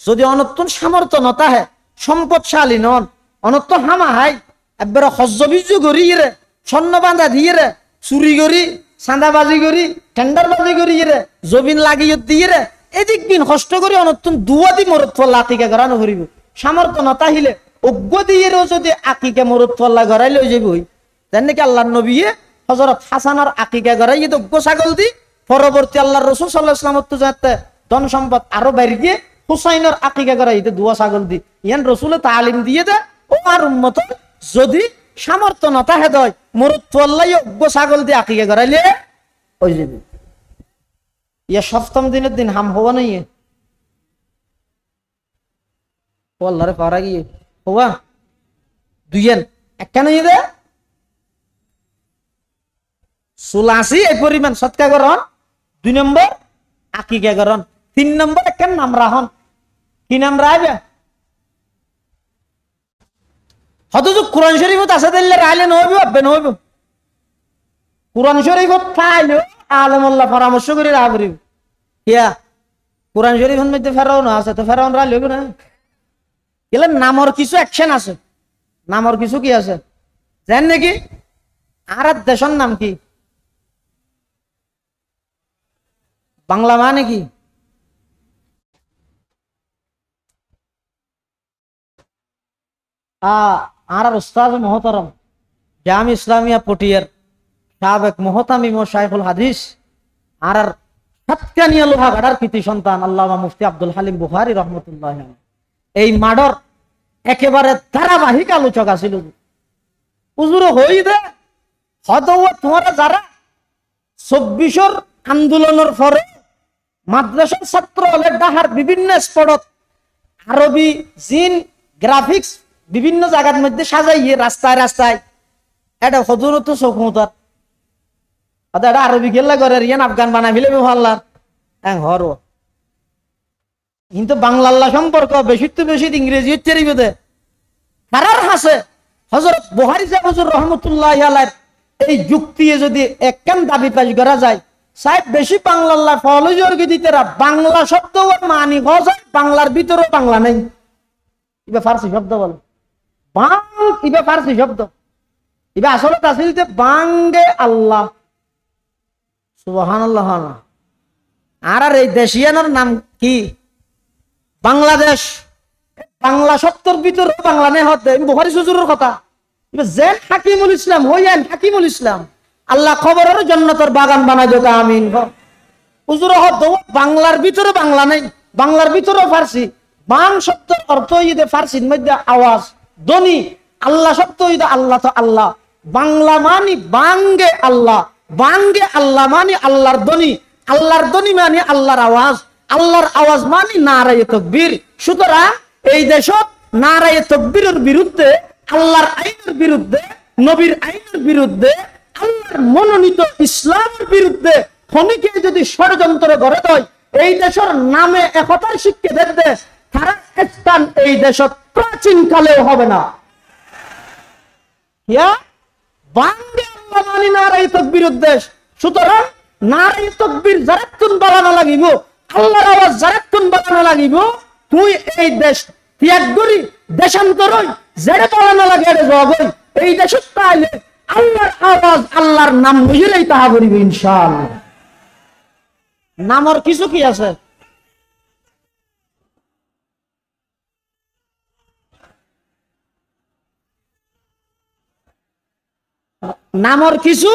যদি অনত্তন সামর্থ্য নতা হে সম্পদশালী নন অনত্ত হামা হাই একবার হজ্জবিজ করি রে স্বর্ণ বাঁধা দিয়ে রে চুরি করি চাঁদাবাজি করি টেন্ডারবাজি করি রে জমিন লাগিয়ে দিয়ে রে এদিক দিন কষ্ট করে অনত্তন দুয়া দি মরত ফল্লা আকিকা করানো করিব। সামর্থ্য নতা হিলে অজ্ঞ দিয়েও যদি আকিকা মরত ফল্লা করাই লই যাবি হই জান নাকি আল্লাহর নবী হযরত হাসানের আকিকা করাই দগ্গ ছাগল দি। পরবর্তী আল্লাহর রাসূল সাল্লাল্লাহু আলাইহি ওয়াসাল্লাম তো যাতে ধন সম্পদ আরো বাইরে দিয়ে হুসাইনের আকিকা করাই দুয়া ছাগল দি। ইয়ান রাসূলে তালিম দিয়ে দে ও আর উম্মত যদি সামর্থ্য নতা হে দয় মরত ফল্লাই অজ্ঞ ছাগল দি আকিকা করাইলে ওই যাবি। ইয়া 7ম দিনের দিন হাম হওয়া নাই আল্লাহরে পারা গিয়ে হওয়া দুইয়েন একটা নাই দে 84 এই পরিমাণ সৎকা করন। 2 নম্বর আকিকা করন। 3 নম্বর একটা নাম রাহন। কি নাম রাখবে? হয়তো কোরআন শরীফত আছে দিলে রাইলে নহইব আব্বে নহইব। কোরআন শরীফত পাইলে আলেমুল্লাহ পরামর্শ করে রাহ করিব। কিয়া কোরআন শরীফের মধ্যে ফেরাউন আছে তো ফেরাউন রাহ লইব না। গেলে নামর কিছু অ্যাকশন আছে, নামর কিছু কি আছে জান নাকি? আর দেশের নাম কি? বাংলা মানে কি? আর উস্তাদ মোহতরম জামি ইসলামিয়া পটিয়ার সাবেক মোহতামিম ও শাইখুল হাদিস আর সাতকানিয়া লোহাগাড়ার কৃতি সন্তান আল্লামা মুফতি আব্দুল হালিম বুখারী রাহমাতুল্লাহ আলাইহি এই মাডর একেবারে ধারাবাহিক আলোচক আছিল। হুজুর হই দে হয়তো তোমরা যারা 24 আন্দোলনের পরে মাদ্রাসার ছাত্র হলে ডাহার বিভিন্ন স্পটত আরবি জিন গ্রাফিক্স বিভিন্ন জায়গার মধ্যে সাজাইয়ে রাস্তায় রাস্তায় এটা হজরত চৌকুতার এটা আরবি খেলা করে রিয়ান আফগান বানাই ফেলে ভাল্লার হর কিন্তু বাংলা সম্পর্ক বেশি তো বেশি ইংরেজি হচ্ছে কারার হাসে হযরত বুখারী সাহেব হুজুর রহমাতুল্লাহি আলাইহি এই যুক্তি যদি একখান দাবি পেশ করা যায় সাহেব বেশি বাংলা ফলজর্গ দিতেরা বাংলা শব্দ মানি হয় বাংলার ভিতরে বাংলা নেই ইবা ফারসি শব্দ বলে বাং ইবা ফারসি শব্দ ইবা আসলে তাসিলতে বাঙ্গে আল্লাহ সুবহানাল্লাহ আর এই দেশিয়ানোর নাম কি বাংলাদেশ বাংলা শব্দের ভিতরে বাংলা নেই হতে বুখারী হুজুরের কথা জেন হাকিমুল ইসলাম হইয়ান হাকিমুল ইসলাম আল্লাহ খবরের জান্নাতের বাগান বানাই দেব আমিন হুজুর হদ বাংলার ভিতরে বাংলা নেই বাংলার ভিতরে ফারসি বাং শব্দের অর্থ হইতে ফারসির মধ্যে আওয়াজ ধ্বনি আল্লাহ শব্দ হইতে আল্লাহ তো আল্লাহ বাংলা মানি বাঙ্গে আল্লাহ মানি আল্লাহর ধ্বনি মানি আল্লাহর আওয়াজ মানি নারায়ে তাকবীর সুতরাং এই দেশত নারায়ে তাকবীরের বিরুদ্ধে আল্লাহর আইনের বিরুদ্ধে নবীর আইনের বিরুদ্ধে আল্লাহর মনোনীত ইসলামের বিরুদ্ধে খনিকে যদি ষড়যন্ত্র গড়ে দেয় এই দেশের নামে একতার শিক্ষা দেবে তারা স্থান এই দেশত প্রাচীন কালেও হবে না বাংলা আল্লাহ মানি নারায়ে তাকবীর উদ্দেশ্য সুতরাং নারায়ে তাকবীর যারাক্ষণ বানানো লাগিব আল্লাহর আওয়াজ যারাক্ষণ বানানো লাগিব তুই এই দেশ ত্যাগ করি দেশান্তর হই যারা বানানো লাগে এটা জগই এই দেশত তাইলে আল্লাহর আওয়াজ আল্লাহর নাম বুঝলেই তাহা করিবে ইনশাআল্লাহ নামর কিছু কি আছে নামর কিছু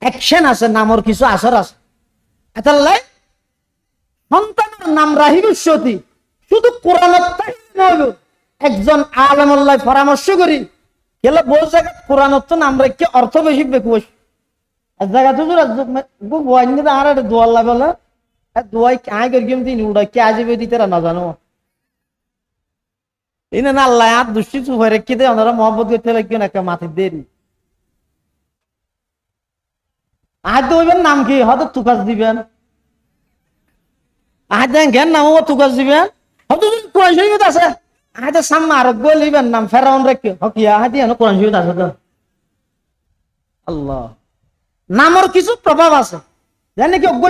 অ্যাকশন আছে নামর কিছু আসর আছে এতাল্লাই সন্তানের নাম রাহিবস্যতি শুধু কোরআনত একজন আলেমুল্লাহ পরামর্শ করি গেলে বহু জায়গা কোরআনত তো নাম রেখে অর্থ বেশি বেকুশ এক জায়গা তো আর একটা দোয়াল্লা বলে দোয়াই আয় করি তিনি উড়াই কে আজবে দিতে না জানো এই না আল্লাহ আর দুষ্টি চুপাই রেখে দেয় ওনারা মহব্বত করতে লাগবেন একটা মাথায় দেরি আজ দইবেন নাম কি হয়তো তুকাস দিবেন আজ দেখেন নাম তুকাস দিবেন হয়তো কোরআন শরীফ আছে আজ সামনে আরোগ্য লিবেন নাম ফেরাউন রেখে হকিয়া হাতি কোরআন শরীফ আছে তো আল্লাহ নামর কিছু প্রভাব আছে জানে কি অজ্ঞ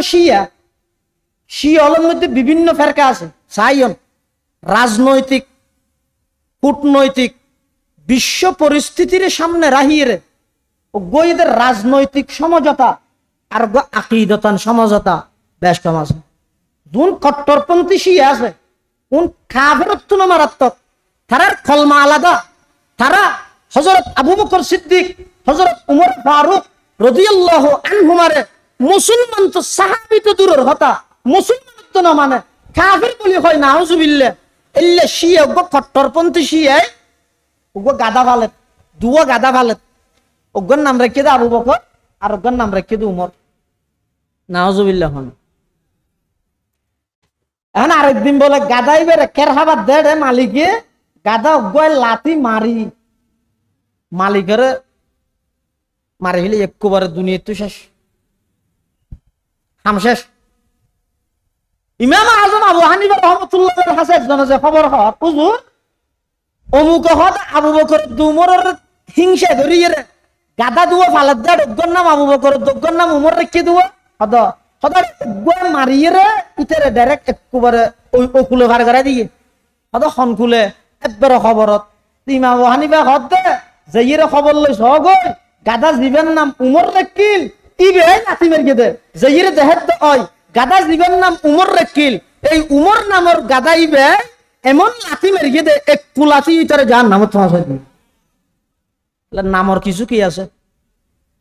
শিয়ালের মধ্যে বিভিন্ন ফেরকা আছে সাইয়ন রাজনৈতিক কূটনৈতিক বিশ্ব পরিস্থিতির সামনে রাহিয়ে গইদের রাজনৈতিক সমঝোতা আর আকীদাতান সমঝোতা বেশ কম আছে দুন কট্টরপন্থী শিয়া আছে কোন কাফেরত্ব মারাত্মক তারার কলমা আলাদা তারা হযরত আবু বকর সিদ্দিক হযরত উমর ফারুক রাদিয়াল্লাহু আনহুমারে মুসলমান তো সাহাবী তো দূরের কথা মুসলমান তো না মানে কাফের বলি হয় না আউযুবিল্লাহ ইল্লা শিয়া কট্টরপন্থী শিয়া ওগো গাদা ভালে দুয়া গাদা ভালে ওগর নাম রেখে দে আবু বকর আর ওগর নাম রেখে দে উমর নাউজুবিল্লাহ এখন আরেকদিন বলে গাদাই বেড়ে কেরহাবার দেড়ে মালিকে গাদা অজ্ঞায় লাথি মারি মালিকের মারি ফেলে একবারে দুনিয়া তো শেষ হাম শেষ ইমাম আজম আবু হানিফা রাহমাতুল্লাহির কাছে একজন যে খবর হয় হুজুর অমুক হদ আবু বকর উমরের হিংসা ধরিয়ে গাদা দুয়া ফালাদ দে ডগর নাম আবু বকর ডগর নাম উমর রেখে দুয়া হদ হদার গোয়া মারিয়ে রে ইতারে ডাইরেক্ট একবারে ওই কুলে ভার করে দিয়ে হদ খন কুলে একবারে খবরত ইমাম আবু হানিফা হদ দে যাইরে খবর লইছ গই গাদা জীবের নাম উমর রাখিল ইবে লাথি মেরে দে যাইরে দেহত ওই গাদা জীবের নাম উমর রাখিল এই উমর নামের গাদা ইবে এমন লাথি মেরে দে এক কুলাতি ইতারে জান নাম তোমার নামর কিছু কি আছে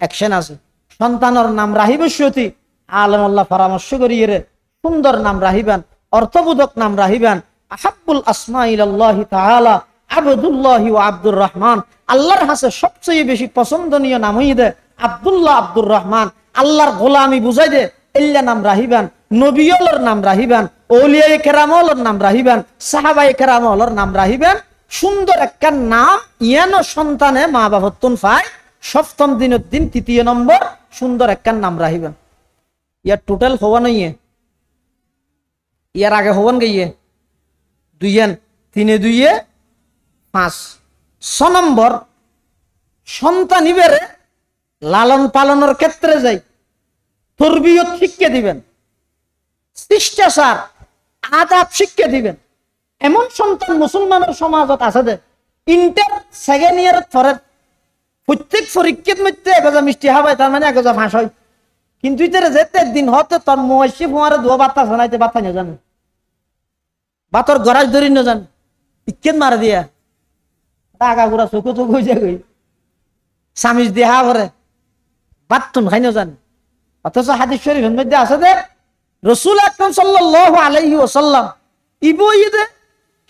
অ্যাকশন আছে সন্তানের নাম রাহিবস্যতি আলেমুল্লাহ পরামর্শ করিয়ে রে সুন্দর নাম রাহিবেন অর্থবোধক নাম রাহিবেন আহাব্বুল আসমা ইলাল্লাহি তাআলা আবদুল্লাহি ওয়া আব্দুর রহমান আল্লাহর কাছে সবচেয়ে বেশি পছন্দনীয় নাম হই দে আব্দুল্লাহ আব্দুর রহমান আল্লাহর গোলামি বুঝাই দে ইল্লা নাম রাহিবেন নবিয়লের নাম রাহিবেন আউলিয়ায়ে কেরামলের নাম রাহিবেন সাহাবায়ে কেরামলের নাম রাহিবেন সুন্দর একটা নাম ইয়ানো সন্তানে মা বাবতুন পায়, সপ্তম দিনের দিন 3 নম্বর সুন্দর একটা নাম রাখিবেন। ইয়ার টোটাল হওয়া নইয়ে, ইয়ার আগে হবান গিয়ে 2 3 2 5 6 নম্বর সন্তান ইবেরে লালন পালনের ক্ষেত্রে যাই তরবিয়ত শিক্ষা দিবেন, শিষ্টাচার আদাব শিক্ষা দিবেন। এমন সন্তান মুসলমানের সমাজত আছে যে ইন্টার সেকেন্ড ইয়ার পরে প্রত্যেক পরীক্ষার মধ্যে 1 গজা মিষ্টি খাবাই, তার মানে 1 গজা ফাঁস হয়। কিন্তু ইতারে যেতে দিন হতে তোর মহিষি ফুয়ারে 2 বার্তা শোনাইতে বার্তা নিয়ে জানে, বা তোর গরাজ ধরি না জান ইকেন মারা দিয়া টাকা গুড়া চোখে চোখ হয়ে যায়, স্বামীজ দিয়ে হা করে বাতুন খাই না জান। অথচ হাদিস শরীফের মধ্যে আছে যে রাসূল আকরাম সাল্লাল্লাহু আলাইহি ওয়াসাল্লাম ইবইদে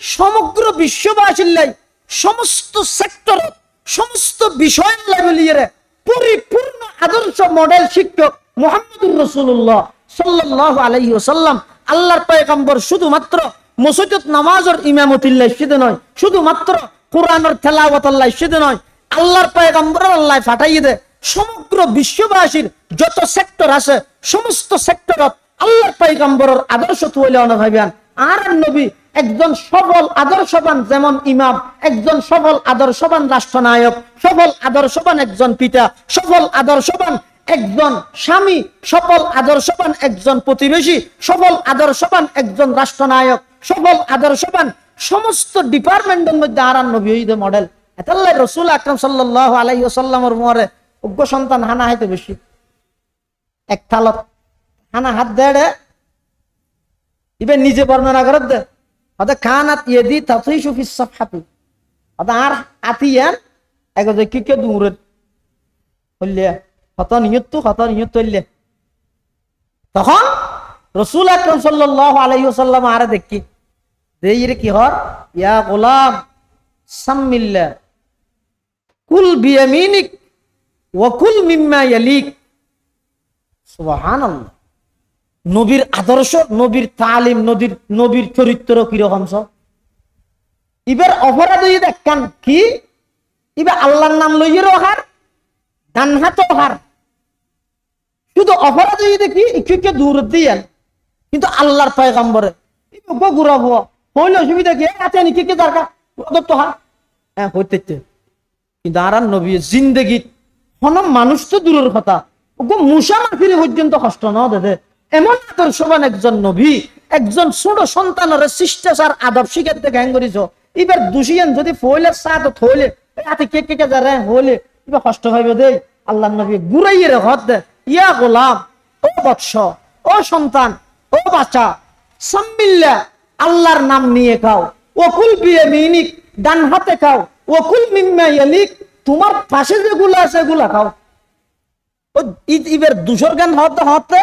সমগ্র বিশ্ববাসীর লাই সমস্ত সেক্টর সমস্ত বিষয়ের লেভেলিয়ে পরিপূর্ণ আদর্শ মডেল শিক্ষক মুহাম্মদুর রাসূলুল্লাহ সাল্লাল্লাহু আলাইহি ওয়াসাল্লাম আল্লাহর পয়গম্বর শুধুমাত্র মসজিদত নামাজের ইমামতিল্লাহ সেদে নয়, শুধুমাত্র কোরআনের তেলাওয়াতাল্লাহ সেদে নয়, আল্লাহর পয়গম্বর আল্লাহ পাঠাইয়ে দে সমগ্র বিশ্ববাসীর যত সেক্টর আছে সমস্ত সেক্টরত আল্লাহর পয়গম্বরের আদর্শ তুলে আনা ভাইবেন। আর নবী একজন সফল আদর্শবান যেমন ইমাম, একজন সফল আদর্শবান রাষ্ট্রনায়ক, সফল আদর্শবান একজন পিতা, সফল আদর্শবান একজন স্বামী, সফল আদর্শবান একজন প্রতিবেশী, সফল আদর্শবান একজন রাষ্ট্রনায়ক, সফল আদর্শবান সমস্ত ডিপার্টমেন্টের মধ্যে আর নবী হইতে মডেল। এতাল্লাই রাসূল আকরাম সাল্লাল্লাহু আলাইহি ওয়াসাল্লামের মোরে উগ্র সন্তান হানা হাইতে বেশি এক থালত হানা হাত দেড়ে ইবে নিজে বর্ণনা করে দে অদা কানাত ইয়াদি তাতিশু ফিস সাফহাতি অদা আর আতিয়ান এগো কি কে দূরে হইলে হত নিয়ত হইলে তখন রাসূল আকরাম সাল্লাল্লাহু আলাইহি ওয়াসাল্লাম আর দেখি দেইরে কি হর ইয়া গোলাম সাম্মিল্লাহ কুল বিয়ামিনিক ওয়া কুল মিম্মা ইয়ালিক। সুবহানাল্লাহ। নবীর আদর্শ, নবীর তালিম, নবীর চরিত্র কিরকম সব ইবার অপরাধ হয়ে দেখেন কি ইবা আল্লাহর নাম লইয়েরও হার ডান হাতও হার, শুধু অপরাধ হয়ে দেখি একটু দূর দিয়েন কিন্তু আল্লাহর পয়গম্বরে ঘুরাব হইলে অসুবিধা কি আছে নাকি কে দরকার তো হার হ্যাঁ হইতে। কিন্তু আর নবী জিন্দগি হন মানুষ তো দূরের কথা ওগো মুসা মাফিরে পর্যন্ত কষ্ট না দে এমন আদর্শবান একজন নবী, একজন ছোট সন্তানের শিষ্টাচার আদব শিখাতে গ্যাং করিস। এবার দুষিয়েন যদি ফইলের সাথ থইলে হাতে কে কে যারা হইলে এবার কষ্ট হইবে দে। আল্লাহ নবী ঘুরাইয়ে রে হদ দে ইয়া গোলাম ও বৎস ও সন্তান ও বাচ্চা সাম্মিল্লাহ আল্লাহর নাম নিয়ে খাও, ওকুল বিয়ামিনিক ডান হাতে খাও, ওকুল মিম্মা ইয়ালিক তোমার পাশে যেগুলো আছে এগুলা খাও। ও ইবার দুশোর গান হতে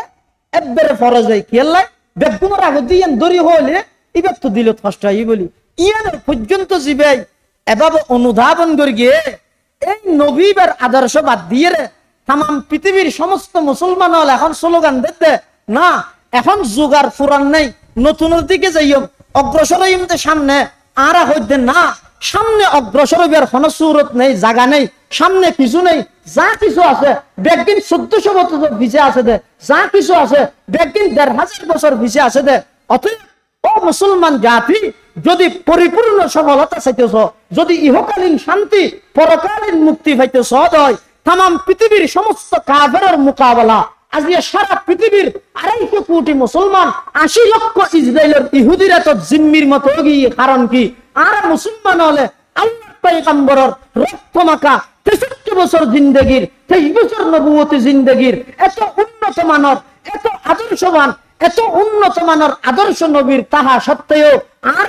একবারে ফরজ হয় কি আল্লাহ বেগুনের আগে দিয়ে দড়ি হইলে এবার তো দিল কষ্ট হয় বলি ইয়ানের পর্যন্ত জিবাই এভাবে অনুধাবন করি গিয়ে এই নবীর আদর্শ বাদ দিয়ে রে তাম পৃথিবীর সমস্ত মুসলমান হল এখন স্লোগান দিতে না, এখন যুগার ফুরান নেই, নতুনের দিকে যাইও অগ্রসর হইতে সামনে আর হইতে না, সামনে অগ্রসর হইবার কোন সুরত নেই, জায়গা নেই, সামনে কিছু নেই, যা কিছু আছে বেগদিন 1400 বছর পিছে আছে দে, যা কিছু আছে বেগদিন 1500 বছর পিছে আছে দে। অতএব ও মুসলমান জাতি যদি পরিপূর্ণ সফলতা চাইতেছ, যদি ইহকালীন শান্তি পরকালীন মুক্তি পাইতেছ হয় তাম পৃথিবীর সমস্ত কাফেরের মোকাবেলা আজ সারা পৃথিবীর 250 কোটি মুসলমান 80 লক্ষ ইসরায়েলের ইহুদিরা তো জিম্মির মতো গিয়ে কারণ কি আর মুসলমান হলে আল্লাহর পয়গম্বরের রক্ত মাখা 63 বছর জিন্দেগির 23 বছর নবুয়তি জিন্দেগির এত উন্নত মানের এত আদর্শবান এত উন্নত মানের আদর্শ নবীর তাহা সত্ত্বেও আর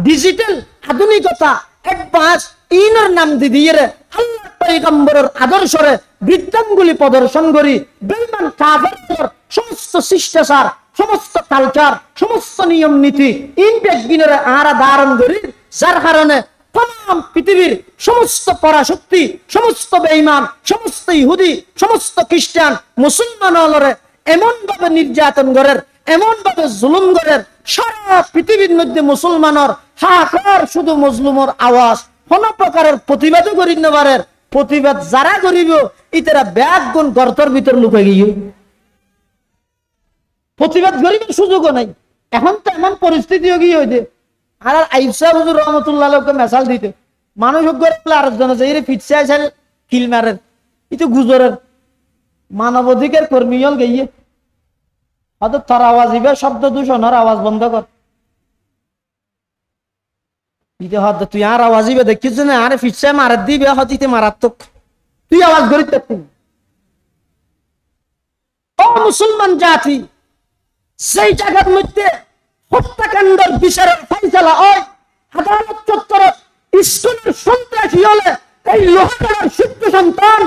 ডিজিটাল আধুনিকতা অ্যাডভান্স ইনার নাম দিয়ে আল্লাহর পয়গম্বরের আদর্শরে বৃত্তাঙ্গুলি প্রদর্শন করি বেঈমান কাফেরদের সমস্ত শিষ্টাচার সমস্ত কালচার সমস্ত নিয়ম নীতি ইনটেক গিনরে আরা ধারণ করি, যার কারণে तमाम পৃথিবীর সমস্ত পরাশক্তি সমস্ত বেঈমান সমস্ত ইহুদি সমস্ত খ্রিস্টান মুসলমানরে এমন ভাবে নির্যাতন করেন এমন ভাবে জুলুম করেন সারা পৃথিবীর মধ্যে মুসলমানের হাহাকার শুধু মজলুমর আওয়াজ, কোন প্রকারের প্রতিবাদ করি নেবারের প্রতিবাদ যারা করিব ইতারা ব্যাগ গুণ গর্তর ভিতর লুকে গিয়ে প্রতিবাদ করিবার সুযোগও নাই। এখন তো এমন পরিস্থিতি গিয়ে হইতে আর আইসা হুজুর রহমতুল্লাহকে মেসাল দিতে মানুষ আরেকজন আছে এর ফিটসে আসাল কিল মারের ইতো গুজরের মানবাধিকার কর্মী হল গিয়ে হয়তো তার আওয়াজ ইবে শব্দ দূষণের আওয়াজ বন্ধ কর ইতে হয়তো তুই আর আওয়াজ ইবে দেখিস না আরে ফিটসে মারার দিবে হয়তো ইতে মারাত্মক তুই আওয়াজ করি ও মুসলমান জাতি সেই জায়গার মধ্যে হত্যাকাণ্ডের বিচারের ফাইসালা হয় আদালত চত্বরে স্কুলের সন্ত্রাসী হলে এই লোহাগড়ার শিক্ষা সন্তান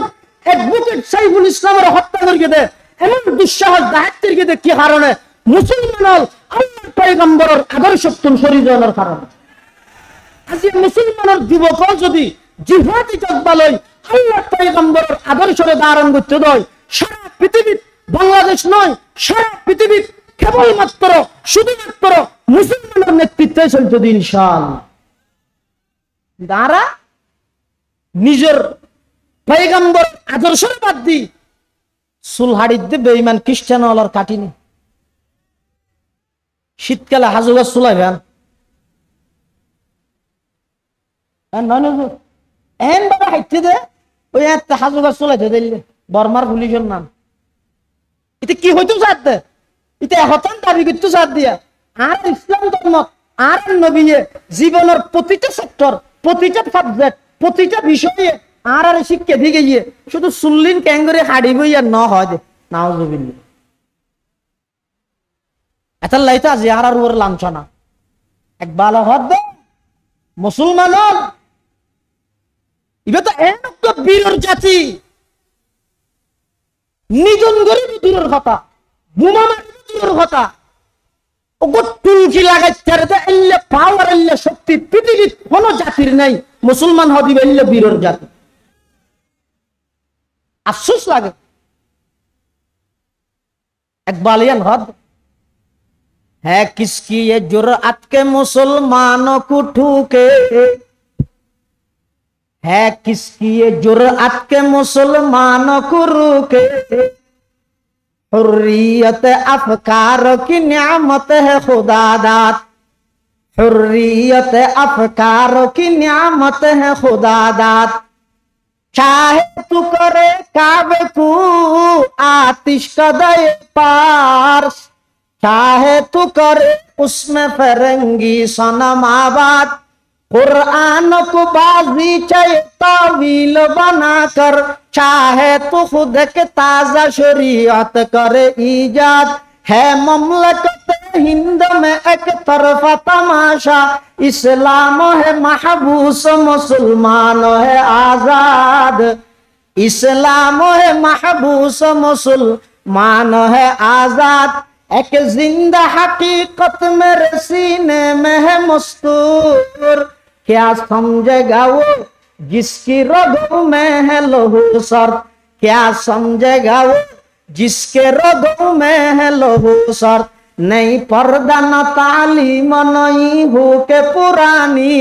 অ্যাডভোকেট সাইফুল ইসলামের হত্যা করিয়ে দেয় এমন দুঃসাহস দায়িত্বের গিয়ে কি কারণে মুসলমান আল্লাহর পয়গম্বরের আদর্শ শরীরের কারণে আজকে মুসলমানের যুবক যদি জিহাদি জজ্বালয় আল্লাহর পয়গম্বরের আদর্শে ধারণ করতে দেয় সারা পৃথিবীর বাংলাদেশ নয় সারা পৃথিবীর কেবলমাত্র শুধুমাত্র মুসলমানের নেতৃত্বে চলতে দিন ইনশাআল্লাহ। তারা নিজের পয়গম্বর আদর্শের বাদ দি সুলহাড়িতে বেঈমান খ্রিস্টান হলার কাটিনি শীতকালে হাজুগা চুলাই ভ্যান এন বাবা হাইতে দে ওই হাজুগা চুলাইতে দিলে বর্মার পুলিশের নাম এটা কি হইতো চাচ্ছে এটা হতান দাবি করতে চাপ দিয়া আর ইসলাম ধর্ম আর নবীয়ে জীবনের প্রতিটা সেক্টর প্রতিটা সাবজেক্ট প্রতিটা বিষয়ে আর শিক্ষা দিয়ে গিয়ে শুধু সুল্লিন ক্যাঙ্গরে হাড়ি বইয়া ন হয় দে নাউজুবিল্লাহ এত লাইতা যে আর ওর লাঞ্ছনা এক ভালো হদ মুসলমান ইবে তো এত বীরের জাতি নিজন গরিব দূরের কথা বোমা মারি দূরের কথা ওগো টুলকি লাগাইতে এল্লে পাওয়ার এল্লে শক্তি পৃথিবীর কোন জাতির নাই মুসলমান হদিবে এল্লে বীরের জাতি আফসোস লাগে এক বালিয়ান হদ है किसकी ये जुर्अत के मुसलमानों को ठूके है किसकी ये जुर्अत के मुसलमानों को रोके हुर्रियत अफकार की नियामत है खुदा दात हुर्रियत अफकार की नियामत है खुदा दात चाहे तू करे काबे को आतिश कदे पार्स चाहे तू करे उसमें फरंगी सनम आबाद कुरान को बाजी चाहे तावील बनाकर चाहे तो खुद के ताजा शरीयत करे ईजाद है ममलकत हिंद में एक तरफा तमाशा इस्लाम है महबूस मुसलमान है आजाद इस्लाम है महबूस मुसलमान है आजाद एक जिंदा हकीकत मेरे सीने में है मस्तूर क्या समझेगा वो जिसकी रगों में है लहू सर क्या समझेगा वो जिसके रगों में है लहू सर नहीं पर्दा न तालीम नहीं हो के पुरानी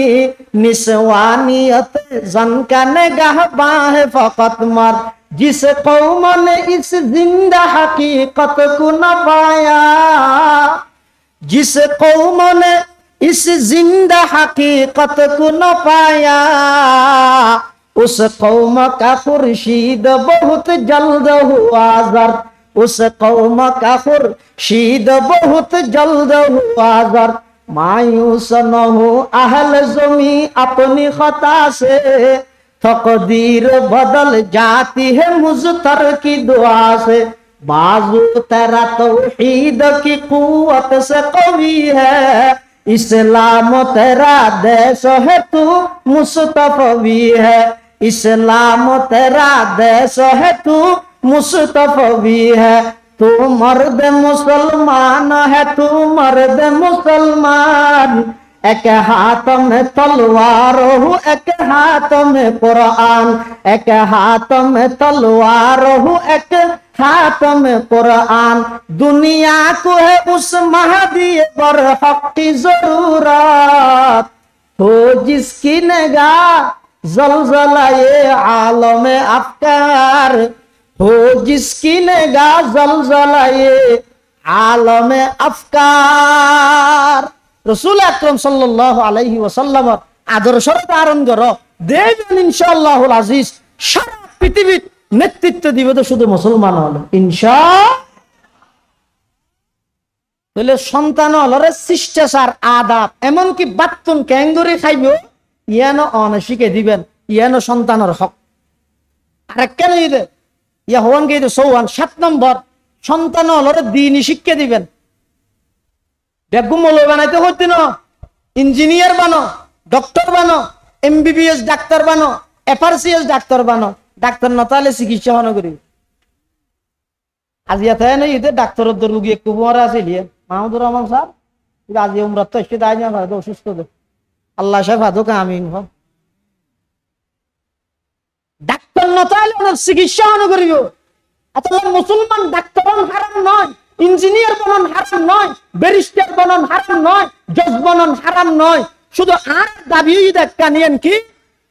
निस्वानियत जन का निगाहबां है फकत मर जिस कौम ने इस जिंदा हकीकत को न पाया जिस कौम ने इस जिंदा हकीकत को न पाया उस कौम का खुर्शीद बहुत जल्द हुआ जर्द उस कौम का खुर्शीद बहुत जल्द हुआ जर्द मायूस न हो अहल ज़मी अपनी खता से तकदीर बदल जाती है मुज़तर की दुआ से बाजू तेरा तौहीद की कुव्वत से कवी है इस्लाम तेरा देश है तू मुस्तफवी है इस्लाम तेरा देश है तू मुस्तफवी है तू मर्द मुसलमान है तू मर्द मुसलमान एक हाथ में तलवार हो एक हाथ में कुरान एक हाथ में तलवार हो एक हाथ में कुरान दुनिया को है उस महदी बरहक की जरूरत हो जिसकी निगाह जलजलाए आलमे अफकार, हो जिसकी निगाह जलजलाए आलमे अफकार। रसूल আকরাম সাল্লাল্লাহু আলাইহি ওয়াসাল্লামের আদর্শর ধারণ করো, দেখবেন ইনশাআল্লাহুল আজিজ সারা পৃথিবীর নেতৃত্ব দিবে তো শুধু মুসলমান হলো ইনশাআল্লাহ। তাহলে সন্তান হলরে শিষ্টাচার আদাব এমনকি বাত্তুন ক্যাঙ্গুরি খাইব ইয়ানো অনশিকে দিবেন, ইয়ানো সন্তানের হক। আর কেন দিবে ইয়া হওয়ান কে সৌহান 7 নম্বর সন্তান হলরে দ্বীনি শিক্ষা দিবেন। বেগম মৌলবি বানাইতে হইতে না, ইঞ্জিনিয়ার বানো, ডক্টর বানো, এমবিবিএস ডাক্তার বানো, এফআরসিএস ডাক্তার বানো, ডাক্তার না তাহলে চিকিৎসা হন করি। আজি এত নাই ইতে ডাক্তারের রোগী একটু মরে আসিলিয়ে মাহমুদুর রহমান স্যার আজি উমরাত তো এসে দায় না অসুস্থ দে আল্লাহ সাহেব হাদুক আমিন। ডাক্তার না তাহলে ওনার চিকিৎসা হন করিব। আসলে মুসলমান ডাক্তার হারাম নয়, ইঞ্জিনিয়ার বনন হারাম নয়, ব্যারিস্টার বনন হারাম নয়, জজ বনন হারাম নয়। শুধু আর দাবি দেখানিয়েন কি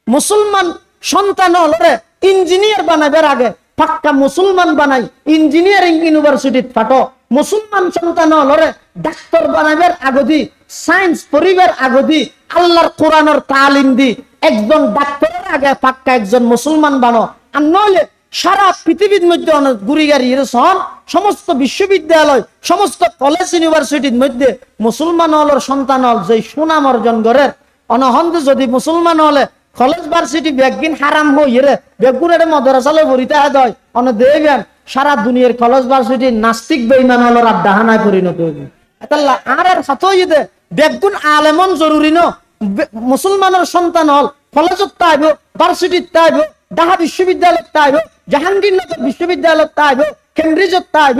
মুসলমান সন্তান হলরে ইঞ্জিনিয়ার বানাবার আগে পাক্কা মুসলমান বানাই ইঞ্জিনিয়ারিং ইউনিভার্সিটিত ফাটো। মুসলমান সন্তান হলরে ডাক্তার বানাবার আগদি সায়েন্স পড়িবার আগদি আল্লাহর কোরআনের তালিম দি একজন ডাক্তারের আগে পাক্কা একজন মুসলমান বানো। আর নইলে সারা পৃথিবীর মধ্যে অনেক গুড়িগাড়ি সন সমস্ত বিশ্ববিদ্যালয় সমস্ত কলেজ ইউনিভার্সিটির মধ্যে মুসলমান হলের সন্তান হল যে সুনাম অর্জন করে অনহন্দ যদি মুসলমান হলে কলেজ ভার্সিটি বেগিন হারাম হইরে বেগুনের মাদ্রাসালে ভরিতে হয় অন দেখবেন সারা দুনিয়ার কলেজ ভার্সিটি নাস্তিক বেঈমান হলের আড্ডাহানায় পরিণত হইবে। এতাল্লাহ আর সাথে হইতে বেগুন আলেমন জরুরি ন মুসলমানের সন্তান হল কলেজত তাইব, ভার্সিটিত তাইব, ঢাকা বিশ্ববিদ্যালয়ত তাইব, জাহাঙ্গীরনগর বিশ্ববিদ্যালয়ত তাইব, কেমব্রিজত তাইব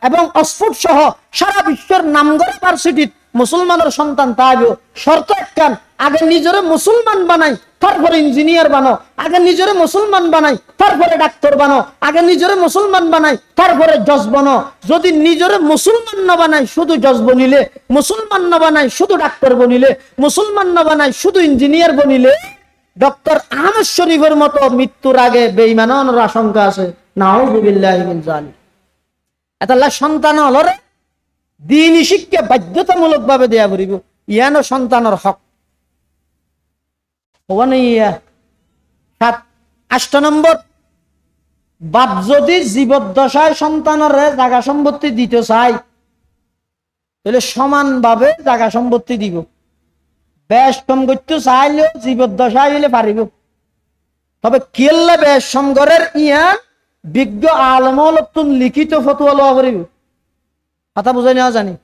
এবং অক্সফোর্ড সহ সারা বিশ্বের নামগড় ভার্সিটিত মুসলমানের সন্তান তাইব। শর্ত একখান, আগে নিজরে মুসলমান বানাই তারপরে ইঞ্জিনিয়ার বানো, আগে নিজরে মুসলমান বানাই তারপরে ডাক্তার বানো, আগে নিজরে মুসলমান বানাই তারপরে জজ বানো। যদি নিজরে মুসলমান না বানাই শুধু জজ বনিলে, মুসলমান না বানাই শুধু ডাক্তার বনিলে, মুসলমান না বানাই শুধু ইঞ্জিনিয়ার বনিলে ডক্টর আহমদ শরীফের মতো মৃত্যুর আগে বেঈমানের আশঙ্কা আছে। নাউযুবিল্লাহি মিন যালিক। এতাল্লাহ সন্তান হলরে দ্বীনি শিক্ষা বাধ্যতামূলক ভাবে দেয়া পড়িব, ইয়ানো সন্তানের হক। 8 নম্বর বাপ যদি জীবদ্দশায় সন্তানের জায়গা সম্পত্তি দিতে চাই তাহলে সমান ভাবে জায়গা সম্পত্তি দিব। বেশ কম করতে চাইলেও জীবদ্দশায় হইলে পারিব। তবে কেল্লা বেশ সমগরের ইয়ান বিজ্ঞ আলমতুন লিখিত ফতোয়া লওয়া করিব। কথা বুঝাই নেওয়া জানি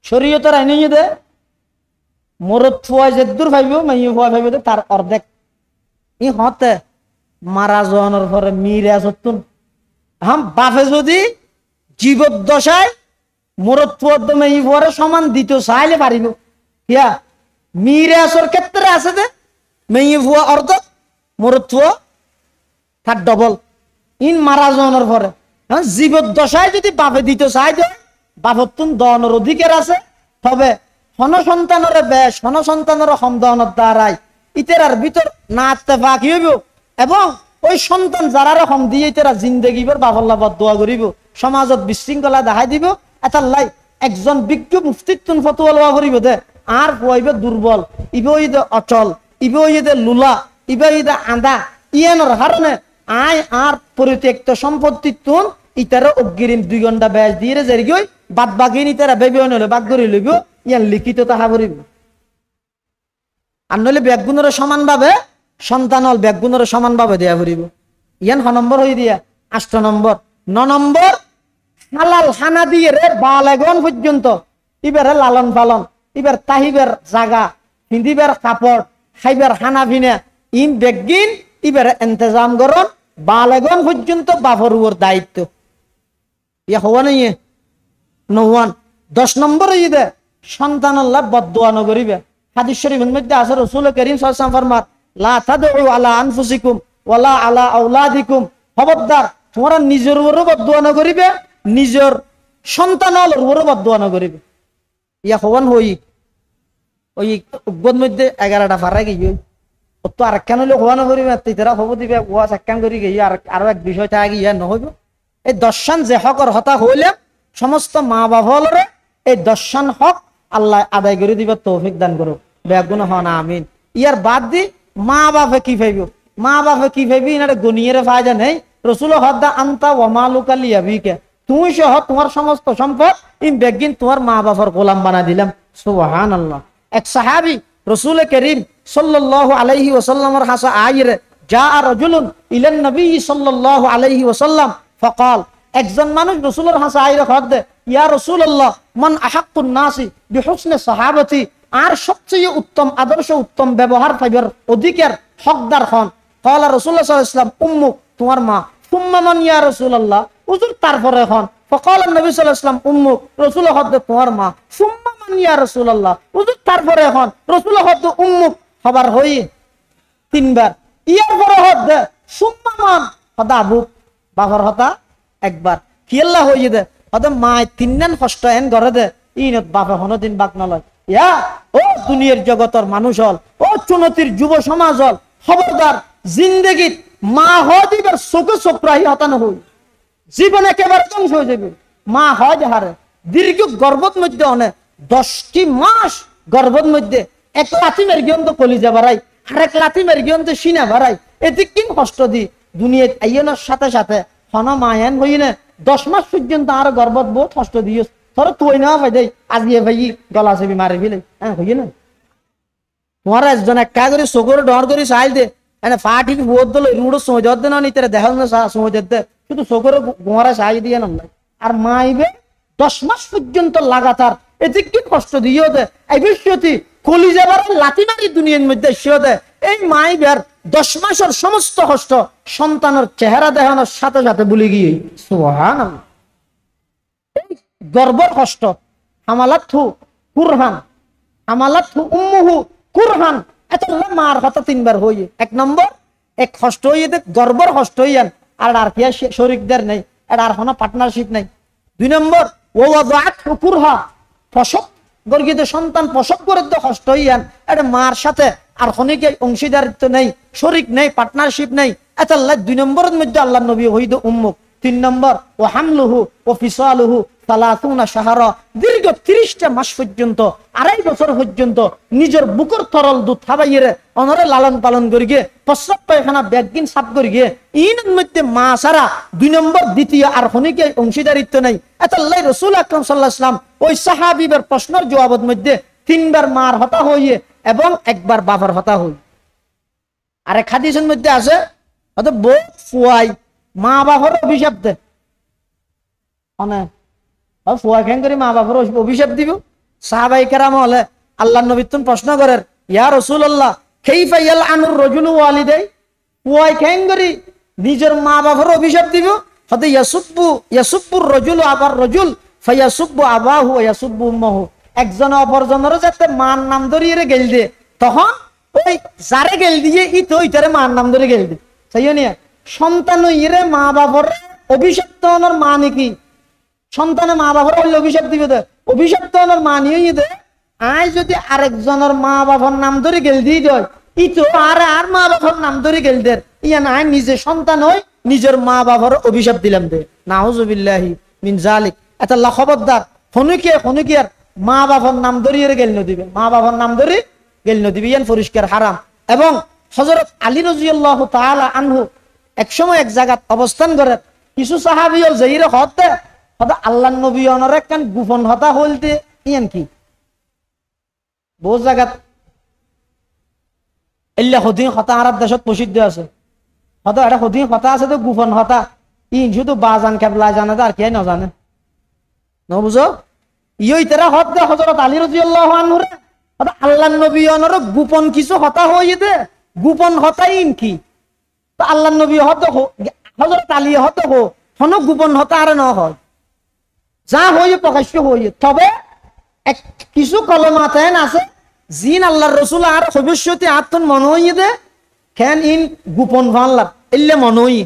শরীয়তের আইনে দে মরদ ফুয়াই যে দূর ভাইব মাইয়ে ফুয়া ভাইব তার অর্ধেক ই হতে মারা যাওয়ানোর পরে মিরা সত্তুন হাম বাপে যদি জীবদ্দশায় মরদ ফুয়ার মাইয়ে ফুয়ারে সমান দিতে চাইলে পারিব। ইয়া মিরাসর ক্ষেত্রে আছে যে মাইয়ে ফুয়া অর্ধ মরদ ফুয়া তার ডবল ইন মারা যাওয়ানোর পরে জীবদ্দশায় যদি বাপে দিতে চাই দে বাপতুন দনের অধিকার আছে। তবে হন সন্তানের বেশ হন সন্তানের সমদনের দ্বারাই ইতেরার ভিতর না ইত্তেফাক হইব এবং ওই সন্তান যারা রকম দিয়ে ইতেরা জিন্দেগিবার বাফল্লা বদদোয়া করিব, সমাজত বিশৃঙ্খলা দেখাই দিব। এটা লাই একজন বিজ্ঞ মুফতিতুন ফতোয়া লওয়া করিব দে আর হইবে দুর্বল, ইবে হইবে অচল, ইবে হইবে লুলা, ইবে হইবে আন্দা ইয়ানোর কারণে আয় আর পরিত্যক্ত সম্পত্তি তুন ইতারা অগ্রিম 2 ঘন্টা ব্যাস দিয়ে যাই গই বাদ বাকি ইতারা ভেবে নলে বাদ করে লইব ইয়ান লিখিত তাহা করিব। আর নইলে ব্যাগগুণের সমান ভাবে সন্তান হল ব্যাগগুণের সমান ভাবে দেয়া করিব। ইয়ান 6 নম্বর হই দিয়া। 8 নম্বর 9 নম্বর হালাল খানা দিয়ে রে বালেগন পর্যন্ত ইবারে লালন পালন, ইবার তাহিবের জাগা, পিন্দিবার কাপড়, খাইবার খানা পিনা ইন বেগিন ইবারে ইন্তজাম করন বালেগন পর্যন্ত বাপর উপর দায়িত্ব। ইয়া হওয়া নাই নওয়ান। 10 নম্বর দে সন্তান আল্লাহ বদদোয়া নগরিবে। হাদিস শরীফের মধ্যে আছে রাসূল করিম সাল্লাল্লাহু আলাইহি ওয়াসাল্লাম ফরমান লা তাদউ আলা আনফুসিকুম ওয়ালা আলা আওলাদিকুম। খবরদার তোমরা নিজের উপরও বদদোয়া নগরিবে, নিজের সন্তানের উপরও বদদোয়া নগরিবে। ইয়া হওয়ান হই ওই উগ্বর মধ্যে 11টা ফারা গিয়ে ও তো আর কেন হলে হওয়া নকরি তারা হব দিবে ওয়া সাক্কান করি গিয়ে আরো এক বিষয় থাকে গিয়া নহইব এই দর্শন যে হকর হতা হইলে সমস্ত মা বাবা এই দর্শন হক আল্লাহ আদায় করে দিবে তৌফিক দান করুক বেগুন হন আমিন ইয়ার বাদ দি মা বাপে কি পাইব মা বাপে কি পাইবি না গনিয়ের ফায়দা নেই রসুল হদ্দা আন্তা ওয়ামালুকা লিয়াবিকা তুমি সহ তোমার সমস্ত সম্পদ ইম বেগিন তোমার মা বাবার গোলাম বানা দিলাম সুবহানাল্লাহ এক সাহাবী রাসূল করিম সাল্লাল্লাহু আলাইহি ওয়াসাল্লামের হাসা আইরে জা রাজুলুন ইলান নবী সাল্লাল্লাহু আলাইহি ওয়াসাল্লাম ফাকাল একজন মানুষ রাসূলের হাসা আইরে খদ্দে ইয়া রাসূলুল্লাহ মান আহাক্কুন নাসি বিহুসনি সাহাবাতি আর সবচেয়ে উত্তম আদর্শ উত্তম ব্যবহার পাইবার অধিকার হকদার হন ক্বালা রাসূলুল্লাহ সাল্লাল্লাহু আলাইহি ওয়াসাল্লাম উম্মু তোমার মা সুম্মা মান ইয়া রাসূলুল্লাহ হুজুর তারপরে হন ফকাল নবী সাল্লাল্লাহু আলাইহি ওয়াসাল্লাম উম্মু রাসূল হদ্দ তোমার মা সুম্মা মান ইয়া রাসূলুল্লাহ হুজুর তারপরে হন রাসূল হদ্দ উম্মু খবর হই তিনবার ইয়ার পরে হদ্দ সুম্মা মান হদা আবু বাবার হতা একবার কি আল্লাহ হই দে হদ মা তিননান কষ্ট এন করে দে ইনত বাপে হন দিন বাক নলয় ইয়া ও দুনিয়ার জগতের মানুষ হল ও চুনতির যুব সমাজ হল খবরদার জিন্দেগীত মা হদিবার চোখে চোখরাহি হতানো হই জীবন একেবারে ধ্বংস হয়ে যাবে মা হয় হারে দীর্ঘ গর্ভত মধ্যে অনেক 10টি মাস গর্ভত মধ্যে এক লাথি মেরগিয়ন তো কলিজা বাড়াই আরেক লাথি মেরগিয়ন তো সিনা বাড়াই এতে কি কষ্ট দি দুনিয়াত আইয়নের সাথে সাথে হন মায়ান হই না 10 মাস পর্যন্ত আর গর্ভত বহুত কষ্ট দিও তোর তুই না ভাই দেই আজিয়ে ভাই গলা চেপি মারি ফেলে হ্যাঁ হই না তোমার একজন একা করে চকুর ডর করে চাই দে এনে ফা ঠিক বহুত দল রুড়ো সময় দে না নি তেরে দেখাল না সময় দে শুধু চকুর গোয়ারা চাই দিয়ে না আর মাইবে 10 মাস পর্যন্ত লাগাতার এতে কি কষ্ট দিও দে এই বিষয়টি কলিজা বারে লাথি মারি দুনিয়ার মধ্যে শিও দে এই মাইবের 10 মাসের সমস্ত কষ্ট সন্তানের চেহারা দেখানোর সাথে সাথে ভুলে গিয়ে সুবহানাল্লাহ গর্বর কষ্ট হামালাতহু কুরহান হামালাতহু উম্মুহু কুরহান এত মার কথা তিনবার হইয়ে এক নম্বর এক কষ্ট হইয়ে দে গর্বর কষ্ট হইয়ান আর কি শরীকদের নেই আর কোনো পার্টনারশিপ নেই 2 নম্বর ও ওয়াদাআতহু কুরহা প্রসব গর্গিত সন্তান প্রসব করে তো কষ্ট হইয়ান এটা মার সাথে আর খনিকে অংশীদারিত্ব নেই শরীক নেই পার্টনারশিপ নেই এত আল্লাহ 2 নম্বরের মধ্যে আল্লাহ নবী হইদ উম্মুক 3 নম্বর ও হামলুহু ও ফিসালুহু 30 শাহরা দীর্ঘ 30টা মাস পর্যন্ত 2.5 বছর পর্যন্ত নিজের বুকের তরল দুধ খাবাইয়ে অনরে লালন পালন করি গিয়ে প্রস্রাব পায়খানা ব্যাগিন সাফ করি গিয়ে ইনের মধ্যে মা সারা 2 নম্বর দ্বিতীয় আর খনিকে অংশীদারিত্ব নেই এত আল্লাহ রাসূল আকরাম সাল্লাল্লাহু আলাইহি ওয়াসাল্লাম ওই সাহাবীদের প্রশ্নের জবাবের মধ্যে 3 বার মার হতা হইয়ে এবং একবার বাবার হতা হই আর এক হাদিসের মধ্যে আছে অত বউ ফুয়াই মা বাবার অভিশাপ দে অনেক ফুয়া খেন করে মা বাবার অভিশাপ দিব সাহাবায়ে কেরাম হলে আল্লাহর নবী তুমি প্রশ্ন করেন ইয়া রাসূলুল্লাহ কাইফা ইয়ালআনুর রাজুলু ওয়ালিদাই ফুয়াই খেন করে নিজের মা বাবার অভিশাপ দিব হতে ইয়াসুব্বুর রাজুলু আবার রাজুল ফায়াসুব্বু আবাহু ওয়া ইয়াসুব্বু উম্মাহু একজন অপরজনের যাতে মার নাম ধরিয়ে গেল দে তখন ওই যারে গেল দিয়ে ই তো ইতারে মার নাম ধরে গেল দে তাইও নিয়া সন্তান ইরে মা বাবার অভিশাপ তোনার মানে কি সন্তানে মা বাবার অভিশাপ দিবে দে অভিশাপ তোনার মানে ই দে আই যদি আরেকজনের মা বাবার নাম ধরে গেল দিয়ে দেয় ই তো আর মা বাবার নাম ধরে গেল দে ইয়া না নিজে সন্তান হয় নিজের মা বাবার অভিশাপ দিলাম দে নাউজুবিল্লাহি মিন জালিক এত আল্লাহ খবরদার খনুকিয়ার মা বাবার নাম ধরিয়ে গেল নদিবে মা বাবার নাম ধরে গেল নদিবে ইয়ান পরিষ্কার হারাম এবং হযরত আলী রাদিয়াল্লাহু তাআলা আনহু একসময় এক জায়গায় অবস্থান করে কিছু সাহাবী যাইরে হতে হদা আল্লাহর নবী অনর একখান গোপন হতা হইলতে ইয়ান কি বহু জায়গাত এল্লা হদিন হতা আরব দেশত প্রসিদ্ধ আছে হদা এটা হদিন হতা আছে তো গোপন হতা ইন শুধু বাজান কেবলা জানে আর কে না জানে ন বুঝো ইয়ই তারা হদা হযরত আলী রাদিয়াল্লাহু আনহু হদা আল্লাহর নবী অনর গোপন কিছু হতা হইতে গোপন হতা ইন কি তো আল্লাহর নবী হত হযরত আলী হত হন গোপন হতা আর না হয় যা হই প্রকাশ্য হই তবে এক কিছু কলমাত আছে জিন আল্লাহর রাসূল আর ভবিষ্যতে আত্মন মন হই দে কেন ইন গোপন ভাল্লা ইল্লে মন হই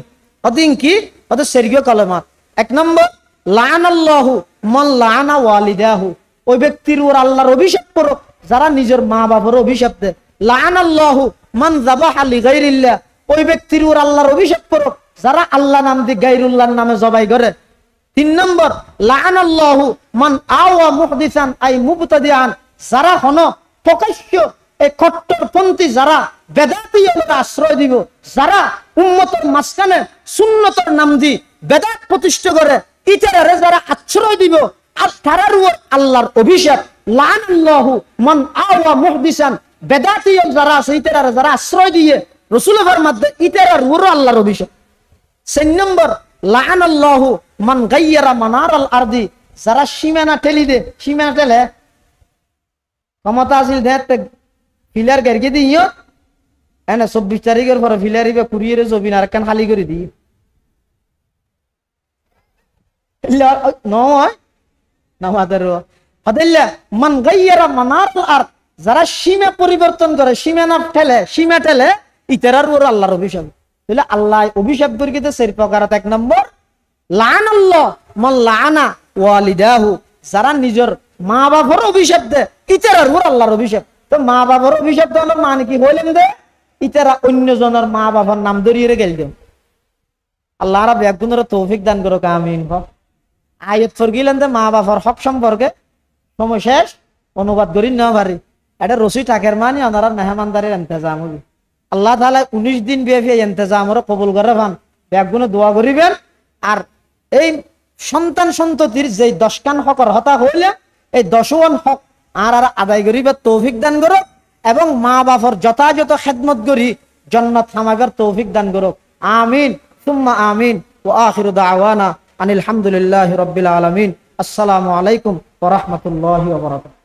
অদিন কি অত সেরগীয় কলমাত 1 নম্বর লানাল্লাহু মান লানা ওয়ালিদাহু ওই ব্যক্তির ওর আল্লাহর অভিশাপ করো যারা নিজের মা বাবার অভিশাপ দেয়। লাআনাল্লাহু মান যাবাহা লিগাইরিল্লাহ, ওই ব্যক্তির উপর আল্লাহর অভিশাপ করুক যারা আল্লাহ নাম দিয়ে গায়রুল্লাহর নামে জবাই করে। 3 নম্বর, লাআনাল্লাহু মান আওয়া মুহদিসান আই মুবতাদিআন, যারা হন প্রকাশ্য এই কট্টরপন্থী, যারা বেদাতীয়দের আশ্রয় দিব, যারা উম্মতের মাঝখানে সুন্নতের নাম দি বেদাত প্রতিষ্ঠা করে ইতারে যারা আশ্রয় দিব, আর তারার উপর আল্লাহর অভিশাপ। লাআনাল্লাহু মান আওয়া মুহদিসান, বেদাতীয় যারা আছে ইতারে যারা আশ্রয় দিয়ে রাসূলের মধ্যে ইতারার উপর আল্লাহর অভিশাপ। 4 নম্বর, লাআনাল্লাহু মান গায়্যারা মানারাল আরদি, যারা সীমানা ঠেলি দে, সীমানা ঠেলে ক্ষমতা আছিল দেখতে ফিলার গাড়ি দিও এনে 24 তারিখের পরে ফিলার ইবে কুরিয়ারে জবিন আর কেন খালি করে দিই নয় না মাদার হদিল্লা। মান গায়্যারা মানারাল আরদ, যারা সীমা পরিবর্তন করে, সীমানা ঠেলে, সীমা ঠেলে ইতারার উপর আল্লাহর অভিশাপ। তাহলে আল্লাহ অভিশাপ করিতে 4 প্রকার। 1 নম্বর, লাআনাল্লাহ মান লাআনা ওয়ালিদাহু, যারা নিজের মা বাবার অভিশাপ দেয় ইতারার উপর আল্লাহর অভিশাপ। তো মা বাবার অভিশাপ দেওয়ার মানে কি হইলেন দে ইতারা অন্য জনের মা বাবার নাম ধরিয়ে গেল দেন। আল্লাহ রাব্বুল ইয়াকুনের তৌফিক দান করুক, আমিন। আয়াত ফরগিলেন দে মা বাবার হক সম্পর্কে সময় শেষ, অনুবাদ করি না পারি। এটা রসি টাকের মানে ওনারা মেহমানদারির ইন্তজাম হবে। আল্লাহ তাআলা 19 দিন ব্যাপী ইন্তজামরে কবুল করে পান, ব্যাগুনে দোয়া করিবেন। আর এই সন্তান সন্ততির যে 10 কান হকর হতা হইলে এই 10 হক আর আদায় করিবার তৌফিক দান করুক, এবং মা বাবার যথাযথ খেদমত করি জান্নাত হামাইবার তৌফিক দান করুক, আমিন সুম্মা আমিন। ওয়া আখিরু দাওয়ানা আনিল হামদুলিল্লাহি রাব্বিল আলামিন। আসসালামু আলাইকুম ওয়া রাহমাতুল্লাহি ওয়া বারাকাতুহু।